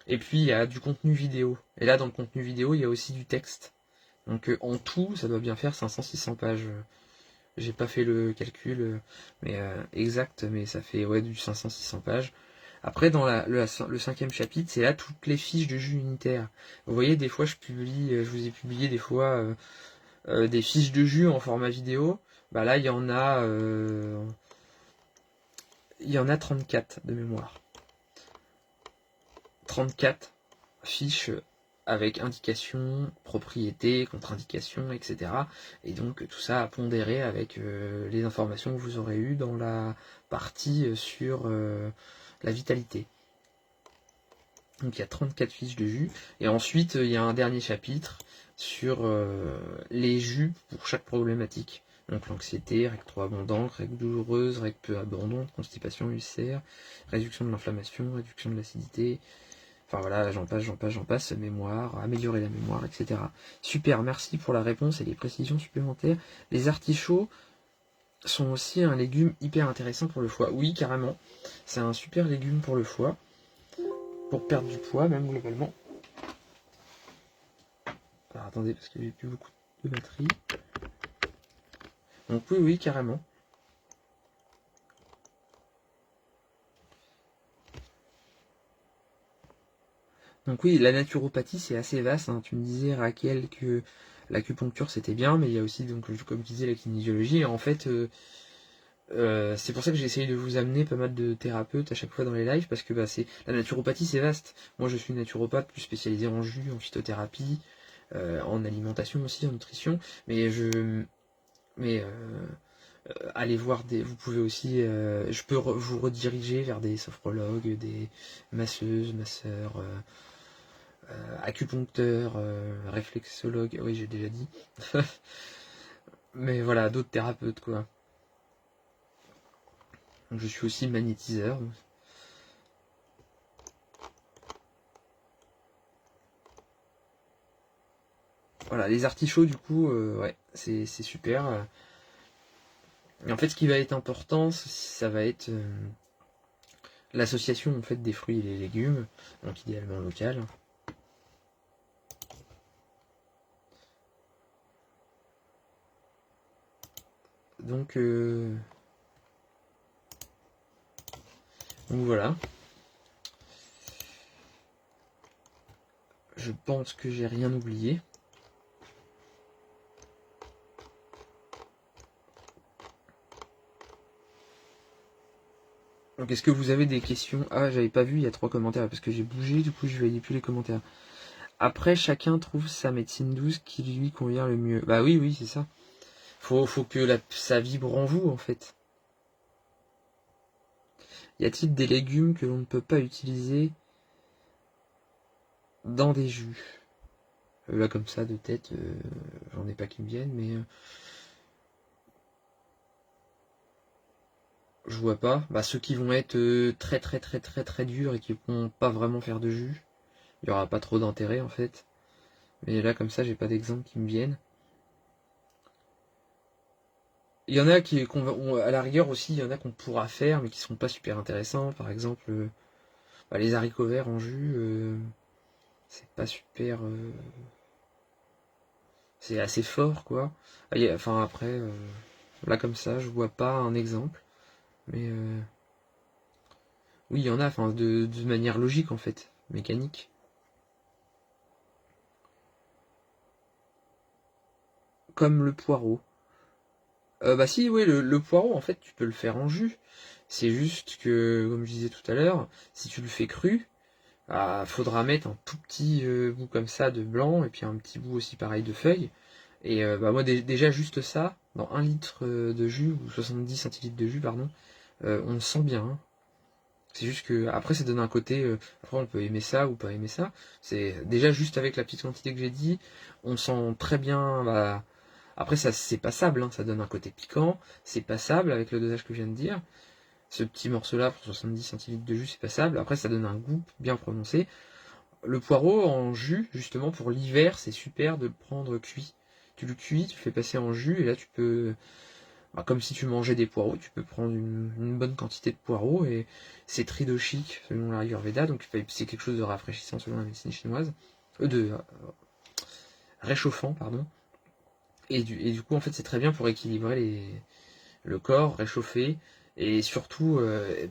Et puis il y a du contenu vidéo. Et là dans le contenu vidéo, il y a aussi du texte. Donc en tout, ça doit bien faire 500-600 pages. J'ai pas fait le calcul exact, mais ça fait ouais, du 500-600 pages. Après, dans le cinquième chapitre, c'est là toutes les fiches de jus unitaires. Vous voyez, des fois, je vous ai publié des fois des fiches de jus en format vidéo. Bah là, il y en a 34 de mémoire. 34 fiches avec indications, propriétés, contre-indications, etc. Et donc tout ça à pondérer avec les informations que vous aurez eues dans la partie sur la vitalité. Donc il y a 34 fiches de jus. Et ensuite il y a un dernier chapitre sur les jus pour chaque problématique. Donc l'anxiété, règle trop abondante, règle douloureuse, règle peu abondante, constipation, ulcère, réduction de l'inflammation, réduction de l'acidité. Enfin voilà, j'en passe, mémoire, améliorer la mémoire, etc. Super, merci pour la réponse et les précisions supplémentaires. Les artichauts sont aussi un légume hyper intéressant pour le foie. Oui, carrément. C'est un super légume pour le foie. Pour perdre du poids, même globalement. Alors attendez, parce que j'ai plus beaucoup de batterie. Donc oui, carrément. Donc oui, la naturopathie c'est assez vaste, hein. Tu me disais Raquel que l'acupuncture c'était bien, mais il y a aussi, donc, comme tu disais, la kinésiologie. Et en fait, c'est pour ça que j'essaye de vous amener pas mal de thérapeutes à chaque fois dans les lives, parce que la naturopathie c'est vaste. Moi je suis naturopathe plus spécialisé en jus, en phytothérapie, en alimentation aussi, en nutrition, mais allez voir vous pouvez aussi, je peux vous rediriger vers des sophrologues, des masseuses, masseurs, acupuncteurs, réflexologues, oui j'ai déjà dit, mais voilà, d'autres thérapeutes quoi. Donc, je suis aussi magnétiseur. Voilà, les artichauts du coup, ouais, c'est super. Et en fait, ce qui va être important, ça va être l'association en fait des fruits et des légumes, donc idéalement local. Donc voilà. Je pense que j'ai rien oublié. Donc est-ce que vous avez des questions? Ah, j'avais pas vu, il y a 3 commentaires parce que j'ai bougé, du coup je voyais plus les commentaires. Après, chacun trouve sa médecine douce qui lui convient le mieux. Bah oui, c'est ça. Faut que ça vibre en vous en fait. Y a-t-il des légumes que l'on ne peut pas utiliser dans des jus? Là comme ça de tête, j'en ai pas qui me viennent, mais je vois pas. Bah ceux qui vont être très très très très très durs et qui vont pas vraiment faire de jus, il y aura pas trop d'intérêt en fait. Mais là comme ça j'ai pas d'exemple qui me viennent. Il y en a à la rigueur aussi, il y en a qu'on pourra faire mais qui sont pas super intéressants. Par exemple, les haricots verts en jus, c'est pas super. C'est assez fort quoi. Enfin après, là comme ça, je vois pas un exemple. Mais oui, il y en a, enfin de manière logique en fait, mécanique. Comme le poireau. Bah si, oui, le poireau en fait, tu peux le faire en jus. C'est juste que, comme je disais tout à l'heure, si tu le fais cru, faudra mettre un tout petit bout comme ça de blanc et puis un petit bout aussi pareil de feuilles. Et moi déjà juste ça, dans 1 litre de jus ou 70 centilitres de jus, pardon, on le sent bien, hein. C'est juste que après ça donne un côté, après on peut aimer ça ou pas aimer ça. C'est déjà juste avec la petite quantité que j'ai dit, on sent très bien. Après ça c'est passable, hein, ça donne un côté piquant, c'est passable avec le dosage que je viens de dire. Ce petit morceau là pour 70 centilitres de jus c'est passable. Après ça donne un goût bien prononcé. Le poireau en jus, justement pour l'hiver, c'est super de le prendre cuit. Tu le cuis, tu le fais passer en jus, et là tu peux, comme si tu mangeais des poireaux, tu peux prendre une bonne quantité de poireaux, et c'est tridoshique selon la Ayurveda, donc c'est quelque chose de rafraîchissant selon la médecine chinoise, de réchauffant, pardon. Et du coup, en fait, c'est très bien pour équilibrer le corps, réchauffer, et surtout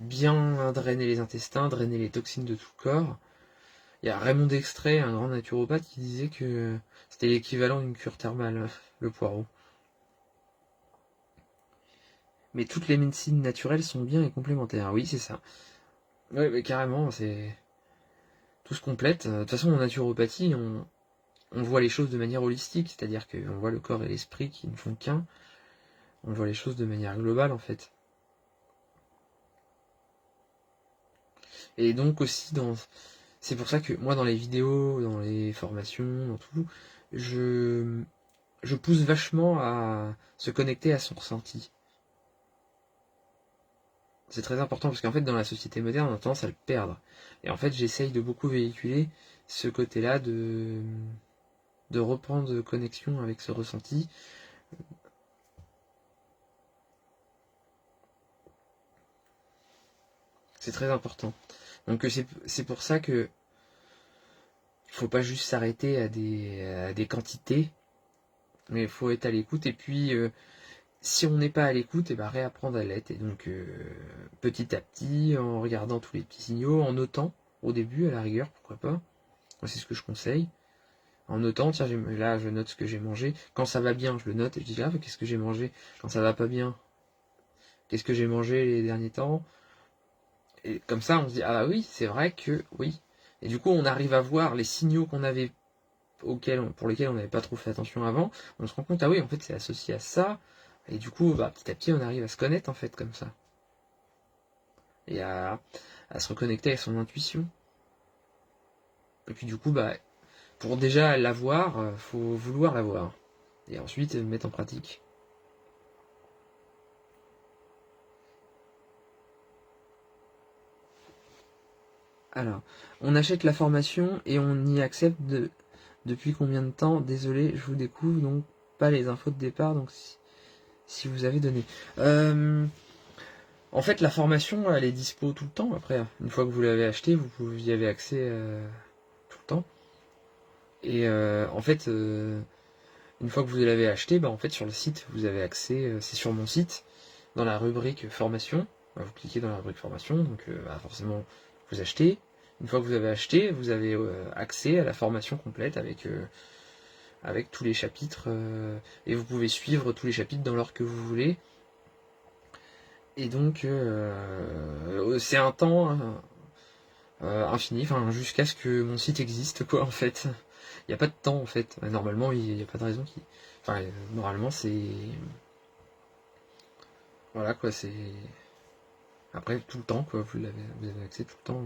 bien drainer les intestins, drainer les toxines de tout le corps. Il y a Raymond Dextray, un grand naturopathe, qui disait que c'était l'équivalent d'une cure thermale, le poireau. Mais toutes les médecines naturelles sont bien et complémentaires. Oui, c'est ça. Oui, mais carrément, c'est tout se complète. De toute façon, en naturopathie, on voit les choses de manière holistique, c'est-à-dire qu'on voit le corps et l'esprit qui ne font qu'un. On voit les choses de manière globale, en fait. Et donc aussi, c'est pour ça que moi, dans les vidéos, dans les formations, dans tout, je, je pousse vachement à se connecter à son ressenti. C'est très important parce qu'en fait, dans la société moderne, on a tendance à le perdre. Et en fait, j'essaye de beaucoup véhiculer ce côté-là de reprendre connexion avec ce ressenti. C'est très important. Donc c'est pour ça que il faut pas juste s'arrêter à des quantités. Mais il faut être à l'écoute, et puis si on n'est pas à l'écoute, et ben réapprendre à l'être. Et donc petit à petit, en regardant tous les petits signaux, en notant au début, à la rigueur, pourquoi pas. Moi, c'est ce que je conseille. En notant, tiens, là, je note ce que j'ai mangé. Quand ça va bien, je le note et je dis, ah, qu'est-ce que j'ai mangé? Quand ça va pas bien, qu'est-ce que j'ai mangé les derniers temps? Et comme ça, on se dit, ah bah oui, c'est vrai que oui. Et du coup, on arrive à voir les signaux qu'on avait, pour lesquels on n'avait pas trop fait attention avant. On se rend compte, ah oui, en fait, c'est associé à ça. Et du coup, bah, petit à petit, on arrive à se connaître, en fait, comme ça. Et à se reconnecter avec son intuition. Et puis, du coup, bah, pour déjà l'avoir, faut vouloir l'avoir. Et ensuite, le mettre en pratique. Alors, on achète la formation et on y accepte depuis combien de temps? Désolé, je vous découvre, donc pas les infos de départ, donc si vous avez donné. En fait, la formation, elle est dispo tout le temps. Après, une fois que vous l'avez acheté, vous y avez accès tout le temps. Et en fait, une fois que vous l'avez acheté, bah, en fait, sur le site, vous avez accès. C'est sur mon site, dans la rubrique formation. Bah, vous cliquez dans la rubrique formation, donc bah, forcément, vous achetez. Une fois que vous avez acheté, vous avez accès à la formation complète avec tous les chapitres. Et vous pouvez suivre tous les chapitres dans l'ordre que vous voulez. Et donc, c'est un temps infini, enfin jusqu'à ce que mon site existe, quoi, en fait. Il n'y a pas de temps, en fait. Normalement, il n'y a pas de raison qui. Enfin, normalement, c'est. Voilà, quoi, c'est. Après, tout le temps, quoi, vous avez accès tout le temps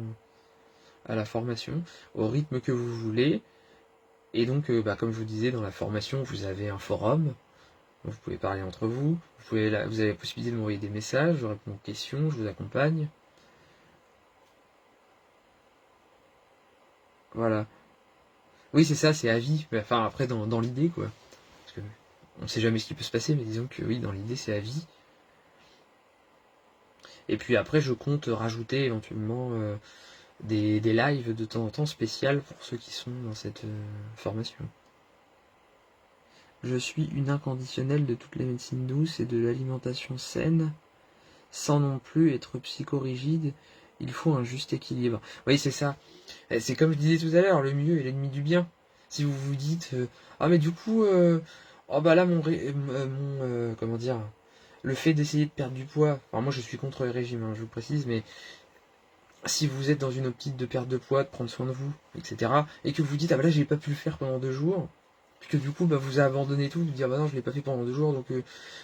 à la formation, au rythme que vous voulez. Et donc, bah, comme je vous disais, dans la formation, vous avez un forum. Vous pouvez parler entre vous. Vous avez la possibilité de m'envoyer des messages, je réponds aux questions, je vous accompagne. Voilà. Oui, c'est ça, c'est à vie. Enfin, après, dans l'idée, quoi. Parce que on sait jamais ce qui peut se passer, mais disons que oui, dans l'idée, c'est à vie. Et puis après, je compte rajouter éventuellement des lives de temps en temps spéciales pour ceux qui sont dans cette formation. Je suis une inconditionnelle de toutes les médecines douces et de l'alimentation saine, sans non plus être psychorigide. Il faut un juste équilibre. Oui, c'est ça. C'est comme je disais tout à l'heure, le mieux est l'ennemi du bien. Si vous vous dites, ah mais du coup, oh bah là comment dire, le fait d'essayer de perdre du poids. Alors moi je suis contre les régimes, hein, je vous précise, mais si vous êtes dans une optique de perte de poids, de prendre soin de vous, etc., et que vous dites, ah bah là j'ai pas pu le faire pendant 2 jours, puis que du coup bah vous abandonnez tout, vous dire bah non je l'ai pas fait pendant 2 jours, donc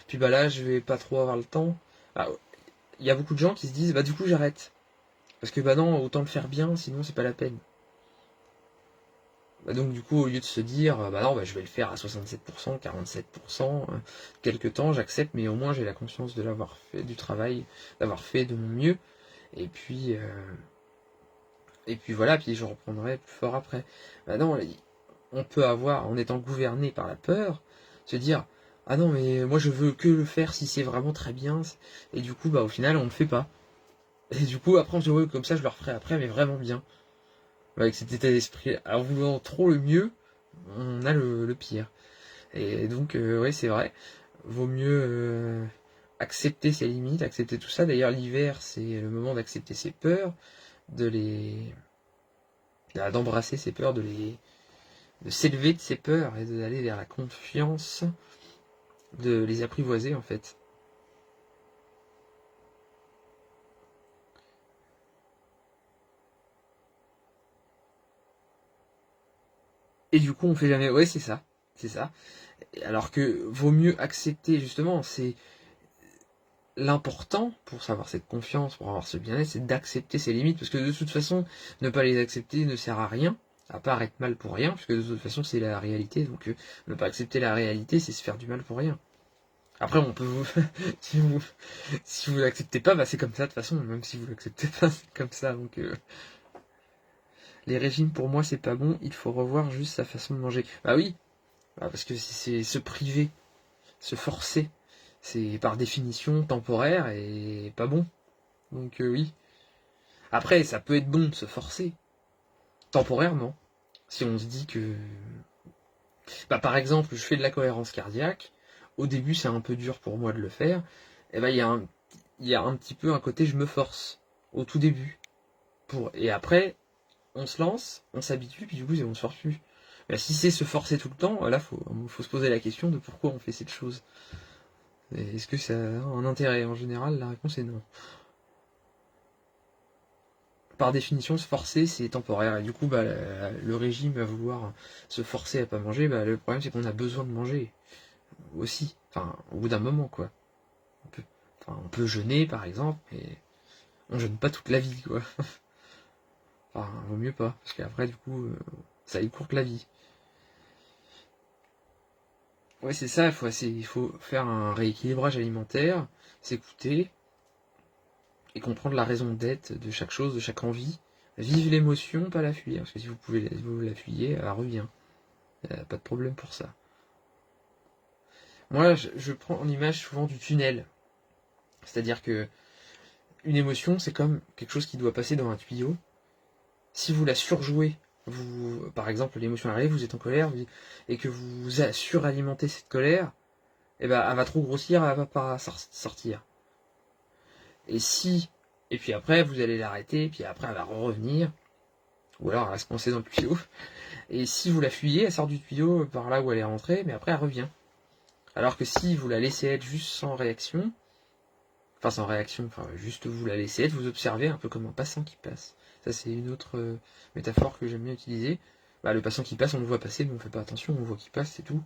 puis bah là je vais pas trop avoir le temps. Ah, il y a beaucoup de gens qui se disent bah du coup j'arrête. Parce que bah non, autant le faire bien, sinon c'est pas la peine. Bah donc du coup, au lieu de se dire, bah non, bah, je vais le faire à 67%, 47%, quelques temps, j'accepte, mais au moins j'ai la conscience de l'avoir fait, du travail, d'avoir fait de mon mieux, et puis voilà, puis je reprendrai plus fort après. Bah non, on peut avoir, en étant gouverné par la peur, se dire, ah non, mais moi je veux que le faire si c'est vraiment très bien, et du coup, bah au final, on le fait pas. Et du coup, après on se dit, ouais, comme ça je le referai après, mais vraiment bien. Avec cet état d'esprit, en voulant trop le mieux, on a le pire. Et donc, ouais, c'est vrai, vaut mieux accepter ses limites, accepter tout ça. D'ailleurs, l'hiver, c'est le moment d'accepter ses peurs, de les, d'embrasser ses peurs, de s'élever de ses peurs et d'aller vers la confiance, de les apprivoiser en fait. Et du coup, on fait jamais. Ouais, c'est ça, c'est ça. Alors que vaut mieux accepter justement. C'est l'important pour savoir cette confiance, pour avoir ce bien-être, c'est d'accepter ses limites, parce que de toute façon, ne pas les accepter ne sert à rien, à part être mal pour rien, puisque de toute façon c'est la réalité, donc ne pas accepter la réalité, c'est se faire du mal pour rien. Après, on peut vous, si vous l'acceptez pas, bah c'est comme ça de toute façon, même si vous l'acceptez pas, c'est comme ça, donc les régimes pour moi c'est pas bon, il faut revoir juste sa façon de manger. Bah oui, bah parce que c'est se priver, se forcer, c'est par définition temporaire et pas bon. Donc oui. Après, ça peut être bon de se forcer, temporairement, si on se dit que Bah, par exemple, je fais de la cohérence cardiaque. Au début, c'est un peu dur pour moi de le faire. Et ben, il y a un petit peu un côté je me force au tout début. Et après, on se lance, on s'habitue, puis du coup, on se force plus. Mais si c'est se forcer tout le temps, là, faut se poser la question de pourquoi on fait cette chose. Est-ce que ça a un intérêt? En général, la réponse est non. Par définition, se forcer, c'est temporaire. Et du coup, bah, le régime va vouloir se forcer à pas manger. Bah, le problème, c'est qu'on a besoin de manger aussi. Enfin, au bout d'un moment, quoi. On peut jeûner, par exemple, mais on jeûne pas toute la vie, quoi. Enfin, vaut mieux pas, parce qu'après, du coup, ça écourte la vie. Ouais, c'est ça, il faut faire un rééquilibrage alimentaire, s'écouter et comprendre la raison d'être de chaque chose, de chaque envie. Vive l'émotion, pas la fuir, parce que si vous la fuyez, elle revient. Pas de problème pour ça. Moi, je prends en image souvent du tunnel. C'est-à-dire que une émotion, c'est comme quelque chose qui doit passer dans un tuyau. Si vous la surjouez, par exemple, l'émotion arrive, vous êtes en colère, et que vous suralimentez cette colère, et ben, elle va trop grossir, elle va pas sortir. Et puis après, vous allez l'arrêter, puis après, elle va revenir, ou alors elle va se coincer dans le tuyau. Et si vous la fuyez, elle sort du tuyau par là où elle est rentrée, mais après, elle revient. Alors que si vous la laissez être juste sans réaction, juste vous la laissez être, vous observez un peu comme un passant qui passe. Ça, c'est une autre métaphore que j'aime bien utiliser. Bah, le passant qui passe, on le voit passer, mais on fait pas attention, on voit qu'il passe, c'est tout.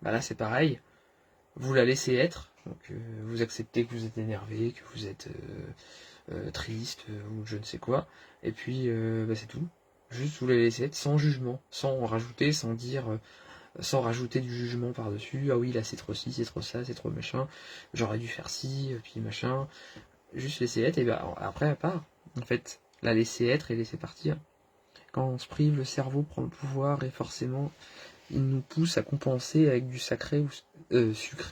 Bah là, c'est pareil. Vous la laissez être, donc vous acceptez que vous êtes énervé, que vous êtes triste, ou je ne sais quoi, et puis bah, c'est tout. Juste vous la laissez être sans jugement, sans en rajouter, sans rajouter du jugement par-dessus. Ah oui, là c'est trop ci, c'est trop ça, c'est trop machin. J'aurais dû faire ci, puis machin. Juste laisser être, et bah après, elle part. En fait, la laisser être et laisser partir. Quand on se prive, le cerveau prend le pouvoir et forcément, il nous pousse à compenser avec du sucré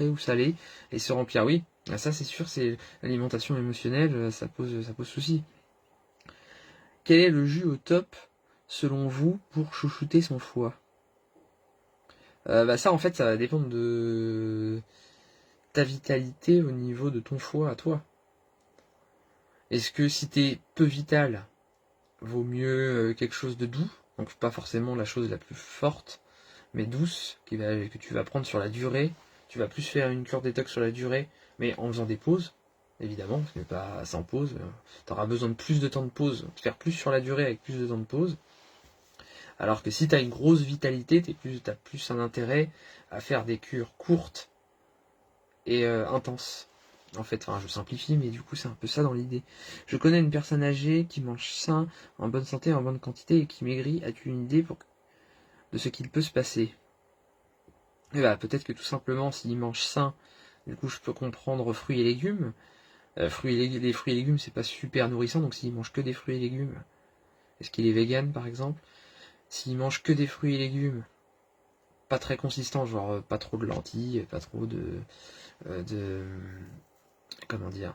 ou salé et se remplir. Oui, ça c'est sûr, c'est l'alimentation émotionnelle, ça pose souci. Quel est le jus au top selon vous pour chouchouter son foie? Bah ça en fait ça va dépendre de ta vitalité au niveau de ton foie à toi. Est-ce que si t'es peu vital, vaut mieux quelque chose de doux, donc pas forcément la chose la plus forte, mais douce, que tu vas prendre sur la durée. Tu vas plus faire une cure détox sur la durée, mais en faisant des pauses, évidemment, parce que pas sans pause. Tu auras besoin de plus de temps de pause, de faire plus sur la durée avec plus de temps de pause. Alors que si tu as une grosse vitalité, tu as plus un intérêt à faire des cures courtes et intenses. En fait, enfin, je simplifie, mais du coup, c'est un peu ça dans l'idée. Je connais une personne âgée qui mange sain, en bonne santé, en bonne quantité et qui maigrit. As-tu une idée de ce qu'il peut se passer? Et bah, peut-être que tout simplement, s'il mange sain, du coup, je peux comprendre fruits et légumes. Les fruits et légumes, c'est pas super nourrissant, donc s'il mange que des fruits et légumes, est-ce qu'il est vegan par exemple? S'il mange que des fruits et légumes, pas très consistants, genre pas trop de lentilles, pas trop de comment dire,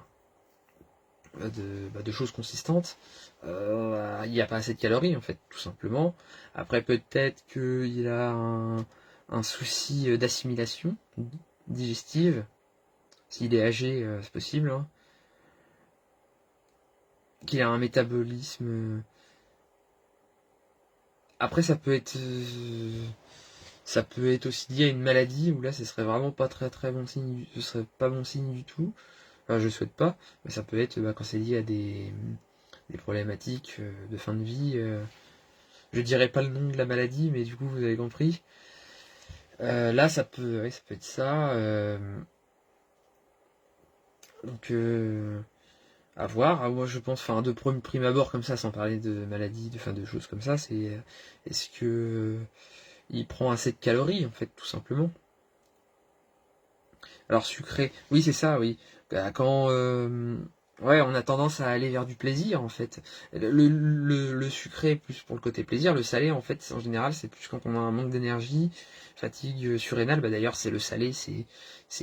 de choses consistantes, il n'y a pas assez de calories en fait, tout simplement. Après, peut-être qu'il a un souci d'assimilation digestive. S'il est âgé, c'est possible. Hein. Qu'il a un métabolisme. Après, ça peut être aussi lié à une maladie où là, ce serait vraiment pas très très bon signe. Ce serait pas bon signe du tout. Enfin, je souhaite pas, mais ça peut être quand c'est lié à des problématiques de fin de vie. Je dirais pas le nom de la maladie, mais du coup, vous avez compris. Là, ça peut être ça. Donc, à voir. Ah, moi, je pense, enfin, de prime abord comme ça, sans parler de maladies, de choses comme ça, c'est est-ce que il prend assez de calories, en fait, tout simplement. Alors sucré, oui, c'est ça, oui. Quand ouais, on a tendance à aller vers du plaisir, en fait. Le sucré plus pour le côté plaisir, le salé, en fait, en général, c'est plus quand on a un manque d'énergie, fatigue surrénale. Bah d'ailleurs, c'est le salé, c'est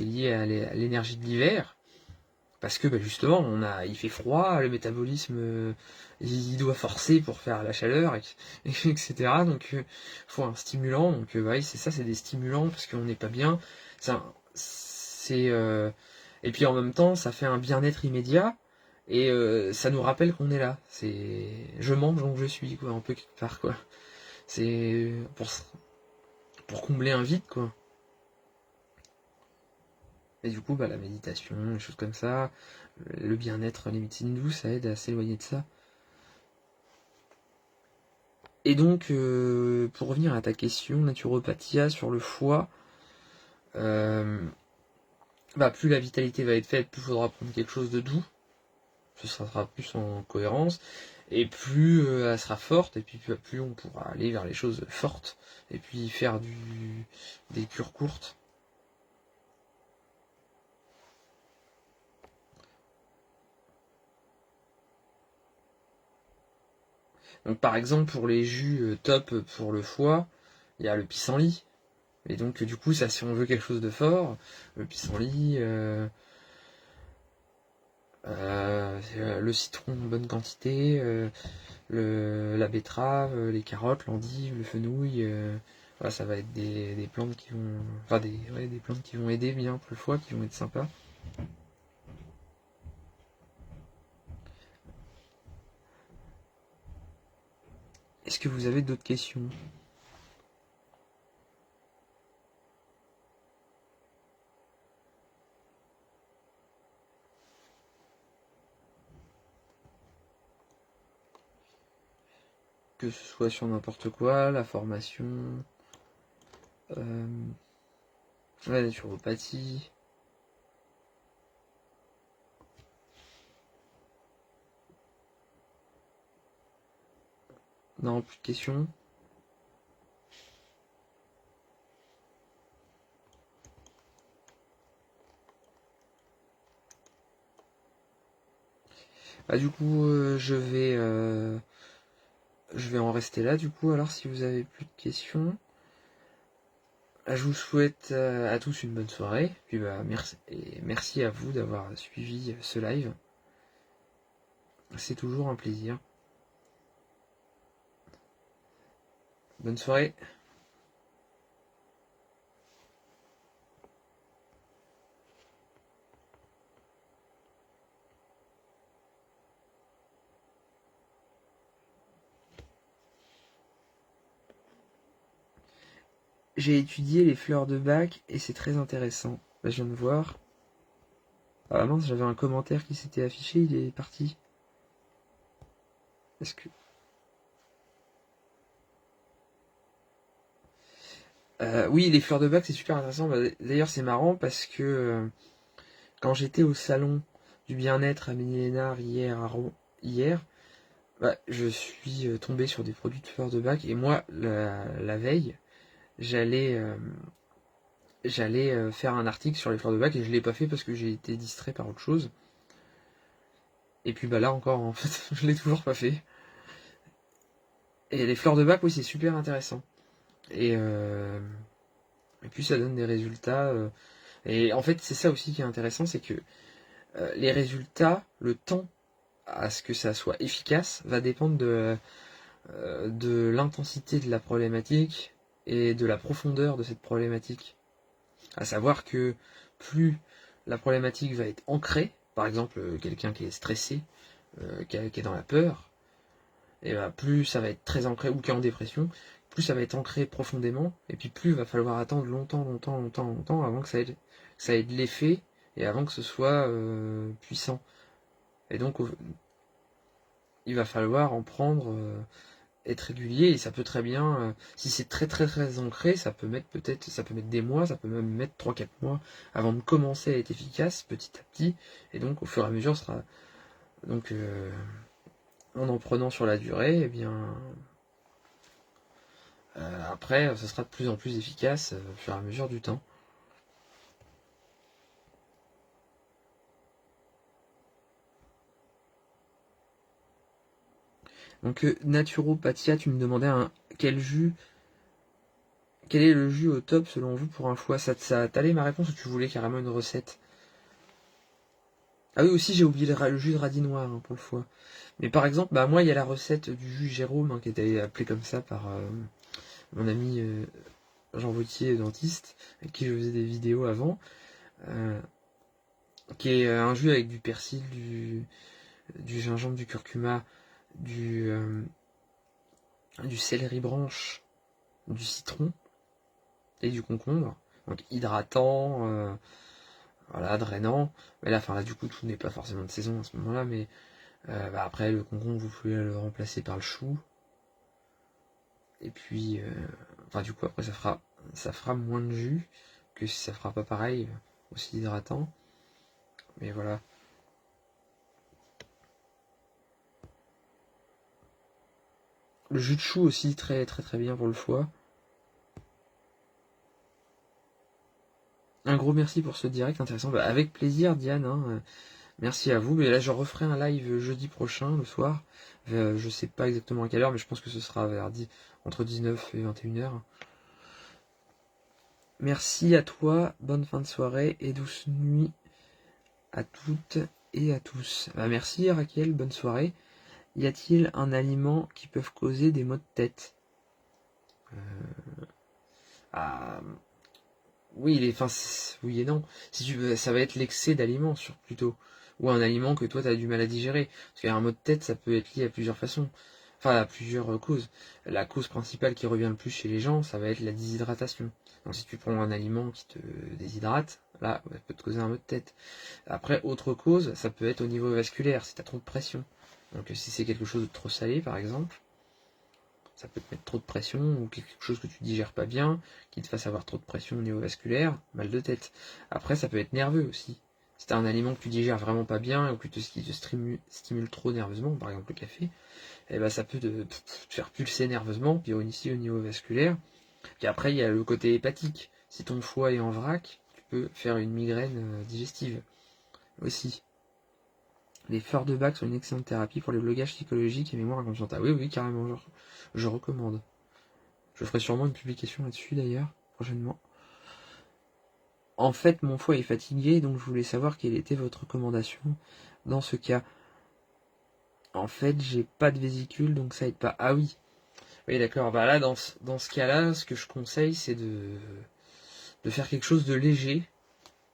lié à l'énergie de l'hiver. Parce que justement, il fait froid, le métabolisme il doit forcer pour faire la chaleur, etc. Donc faut un stimulant. Donc ouais, c'est ça, c'est des stimulants parce qu'on n'est pas bien. C'est et puis en même temps, ça fait un bien-être immédiat et ça nous rappelle qu'on est là. C'est je mange donc je suis quoi, un peu quelque part quoi. C'est pour combler un vide quoi. Et du coup, bah, la méditation, les choses comme ça, le bien-être, les médecines douces, ça aide à s'éloigner de ça. Et donc, pour revenir à ta question, naturopathia sur le foie, euh, bah, plus la vitalité va être faite, plus il faudra prendre quelque chose de doux, ce sera plus en cohérence, et plus elle sera forte, et puis plus on pourra aller vers les choses fortes, et puis faire des cures courtes. Donc par exemple pour les jus top pour le foie, il y a le pissenlit. Et donc du coup ça si on veut quelque chose de fort, le pissenlit, le citron en bonne quantité, la betterave, les carottes, l'endive, le fenouil, voilà, ça va être des plantes qui vont. Enfin des plantes qui vont aider bien pour le foie, qui vont être sympas. Est-ce que vous avez d'autres questions? Que ce soit sur n'importe quoi, la formation, euh, la naturopathie. Non, plus de questions. Bah du coup je vais en rester là du coup alors si vous avez plus de questions. Je vous souhaite à tous une bonne soirée. Puis bah merci et merci à vous d'avoir suivi ce live. C'est toujours un plaisir. Bonne soirée. J'ai étudié les fleurs de bac et c'est très intéressant. Là, je viens de voir. Ah mince, j'avais un commentaire qui s'était affiché, il est parti. Est-ce que. Oui, les fleurs de bac, c'est super intéressant. Bah, d'ailleurs, c'est marrant parce que quand j'étais au salon du bien-être à Ménillénard hier, bah, je suis tombé sur des produits de fleurs de bac et moi, la veille, j'allais faire un article sur les fleurs de bac et je l'ai pas fait parce que j'ai été distrait par autre chose. Et puis bah là encore, en fait, je l'ai toujours pas fait. Et les fleurs de bac, oui, c'est super intéressant. Et, euh, et puis ça donne des résultats. Et en fait, c'est ça aussi qui est intéressant, c'est que les résultats, le temps à ce que ça soit efficace, va dépendre de l'intensité de la problématique et de la profondeur de cette problématique. À savoir que plus la problématique va être ancrée, par exemple quelqu'un qui est stressé, qui est dans la peur, et bah, plus ça va être très ancré, ou qui est en dépression, plus ça va être ancré profondément, et puis plus il va falloir attendre longtemps avant que ça ait de l'effet, et avant que ce soit puissant. Et donc il va falloir en prendre, être régulier, et ça peut très bien, si c'est très ancré, ça peut mettre des mois, ça peut même mettre 3 4 mois avant de commencer à être efficace petit à petit, et donc au fur et à mesure sera donc en prenant sur la durée, eh bien après, ce sera de plus en plus efficace au fur et à mesure du temps. Donc, naturopathia, tu me demandais quel jus, quel est le jus au top selon vous pour un foie? Ça t'allait ma réponse ou tu voulais carrément une recette? Ah oui, aussi j'ai oublié le jus de radis noir hein, pour le foie. Mais par exemple, bah moi il y a la recette du jus Jérôme hein, qui était appelée comme ça par mon ami Jean Vautier, dentiste, avec qui je faisais des vidéos avant, euh, qui est un jus avec du persil, du gingembre, du curcuma, du, euh, du céleri branche, du citron et du concombre. Donc hydratant, voilà, drainant. Mais là, enfin là, du coup, tout n'est pas forcément de saison à ce moment-là, mais bah, après le concombre, vous pouvez le remplacer par le chou. Et puis, enfin du coup, après ça fera moins de jus que si ça fera pas pareil, aussi hydratant. Mais voilà. Le jus de chou aussi très très très bien pour le foie. Un gros merci pour ce direct intéressant. Bah, avec plaisir, Diane. Hein. Merci à vous. Mais là, je referai un live jeudi prochain, le soir. Je sais pas exactement à quelle heure, mais je pense que ce sera entre 19 et 21h. Merci à toi. Bonne fin de soirée et douce nuit à toutes et à tous. Bah, merci Raquel. Bonne soirée. Y a-t-il un aliment qui peut causer des maux de tête? Ah, oui, enfin, oui et non. Si tu ça va être l'excès d'aliments plutôt, ou un aliment que toi tu as du mal à digérer. Parce qu'un maux de tête, ça peut être lié à plusieurs façons, enfin à plusieurs causes. La cause principale qui revient le plus chez les gens, ça va être la déshydratation. Donc si tu prends un aliment qui te déshydrate, là, ça peut te causer un maux de tête. Après, autre cause, ça peut être au niveau vasculaire, si tu as trop de pression. Donc si c'est quelque chose de trop salé, par exemple, ça peut te mettre trop de pression ou quelque chose que tu digères pas bien, qui te fasse avoir trop de pression au niveau vasculaire, mal de tête. Après, ça peut être nerveux aussi. Si t'as un aliment que tu digères vraiment pas bien ou qui te stimule trop nerveusement, par exemple le café, eh ben ça peut te faire pulser nerveusement, puis ici au niveau vasculaire. Puis après, il y a le côté hépatique. Si ton foie est en vrac, tu peux faire une migraine digestive aussi. Les fleurs de bac sont une excellente thérapie pour les blocages psychologiques et mémoire inconsciente. Ah oui, oui, carrément, je recommande. Je ferai sûrement une publication là-dessus d'ailleurs, prochainement. En fait, mon foie est fatigué, donc je voulais savoir quelle était votre recommandation dans ce cas. En fait, j'ai pas de vésicule, donc ça aide pas. Ah oui, oui d'accord. Bah là, dans ce cas-là, ce que je conseille, c'est de faire quelque chose de léger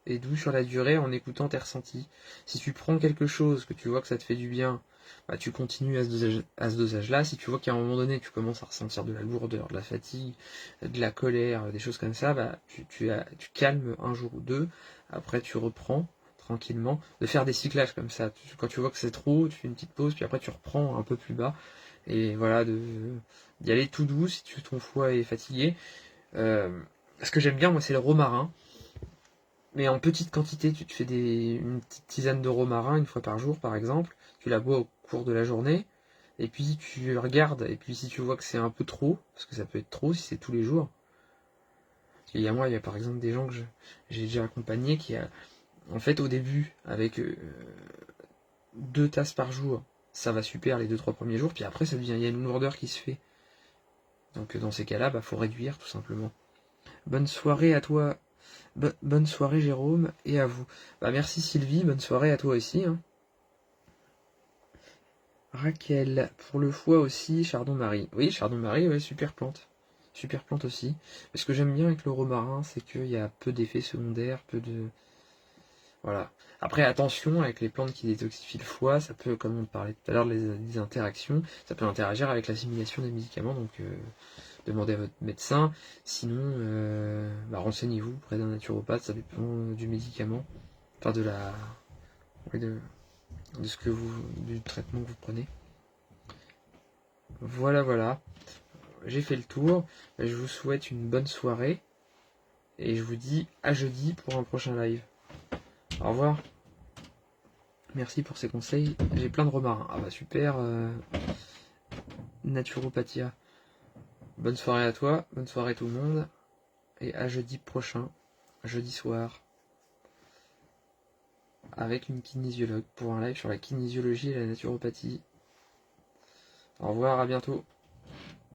et doux sur la durée en écoutant tes ressentis. Si tu prends quelque chose, que tu vois que ça te fait du bien, bah, tu continues à ce dosage-là. Si tu vois qu'à un moment donné, tu commences à ressentir de la lourdeur, de la fatigue, de la colère, des choses comme ça, bah, tu calmes un jour ou deux. Après, tu reprends tranquillement. De faire des cyclages comme ça. Quand tu vois que c'est trop, tu fais une petite pause, puis après, tu reprends un peu plus bas. Et voilà, d'y aller tout doux si ton foie est fatigué. Ce que j'aime bien, moi, c'est le romarin. Mais en petite quantité, tu te fais une petite tisane de romarin une fois par jour, par exemple. Tu la bois au cours de la journée. Et puis tu regardes. Et puis si tu vois que c'est un peu trop, parce que ça peut être trop si c'est tous les jours. Parce qu'il y a moi, il y a par exemple des gens que j'ai déjà accompagnés qui a, en fait, au début, avec 2 tasses par jour, ça va super les 2-3 premiers jours. Puis après, il y a une lourdeur qui se fait. Donc dans ces cas-là, bah faut réduire tout simplement. Bonne soirée à toi. Bonne soirée Jérôme et à vous. Bah merci Sylvie, bonne soirée à toi aussi. Hein. Raquel, pour le foie aussi, Chardon-Marie. Oui, Chardon-Marie, ouais, super plante. Super plante aussi. Mais ce que j'aime bien avec le romarin, c'est qu'il y a peu d'effets secondaires, peu de... Voilà. Après, attention, avec les plantes qui détoxifient le foie, ça peut, comme on parlait tout à l'heure, des interactions, ça peut interagir avec l'assimilation des médicaments, donc demandez à votre médecin. Sinon, bah, renseignez-vous auprès d'un naturopathe, ça dépend du médicament, enfin de la... ouais, de ce que du traitement que vous prenez. Voilà, voilà. J'ai fait le tour. Je vous souhaite une bonne soirée. Et je vous dis à jeudi pour un prochain live. Au revoir. Merci pour ces conseils. J'ai plein de romarins. Ah bah super. Naturopathia. Bonne soirée à toi. Bonne soirée tout le monde. Et à jeudi prochain. Jeudi soir. Avec une kinésiologue pour un live sur la kinésiologie et la naturopathie. Au revoir, à bientôt.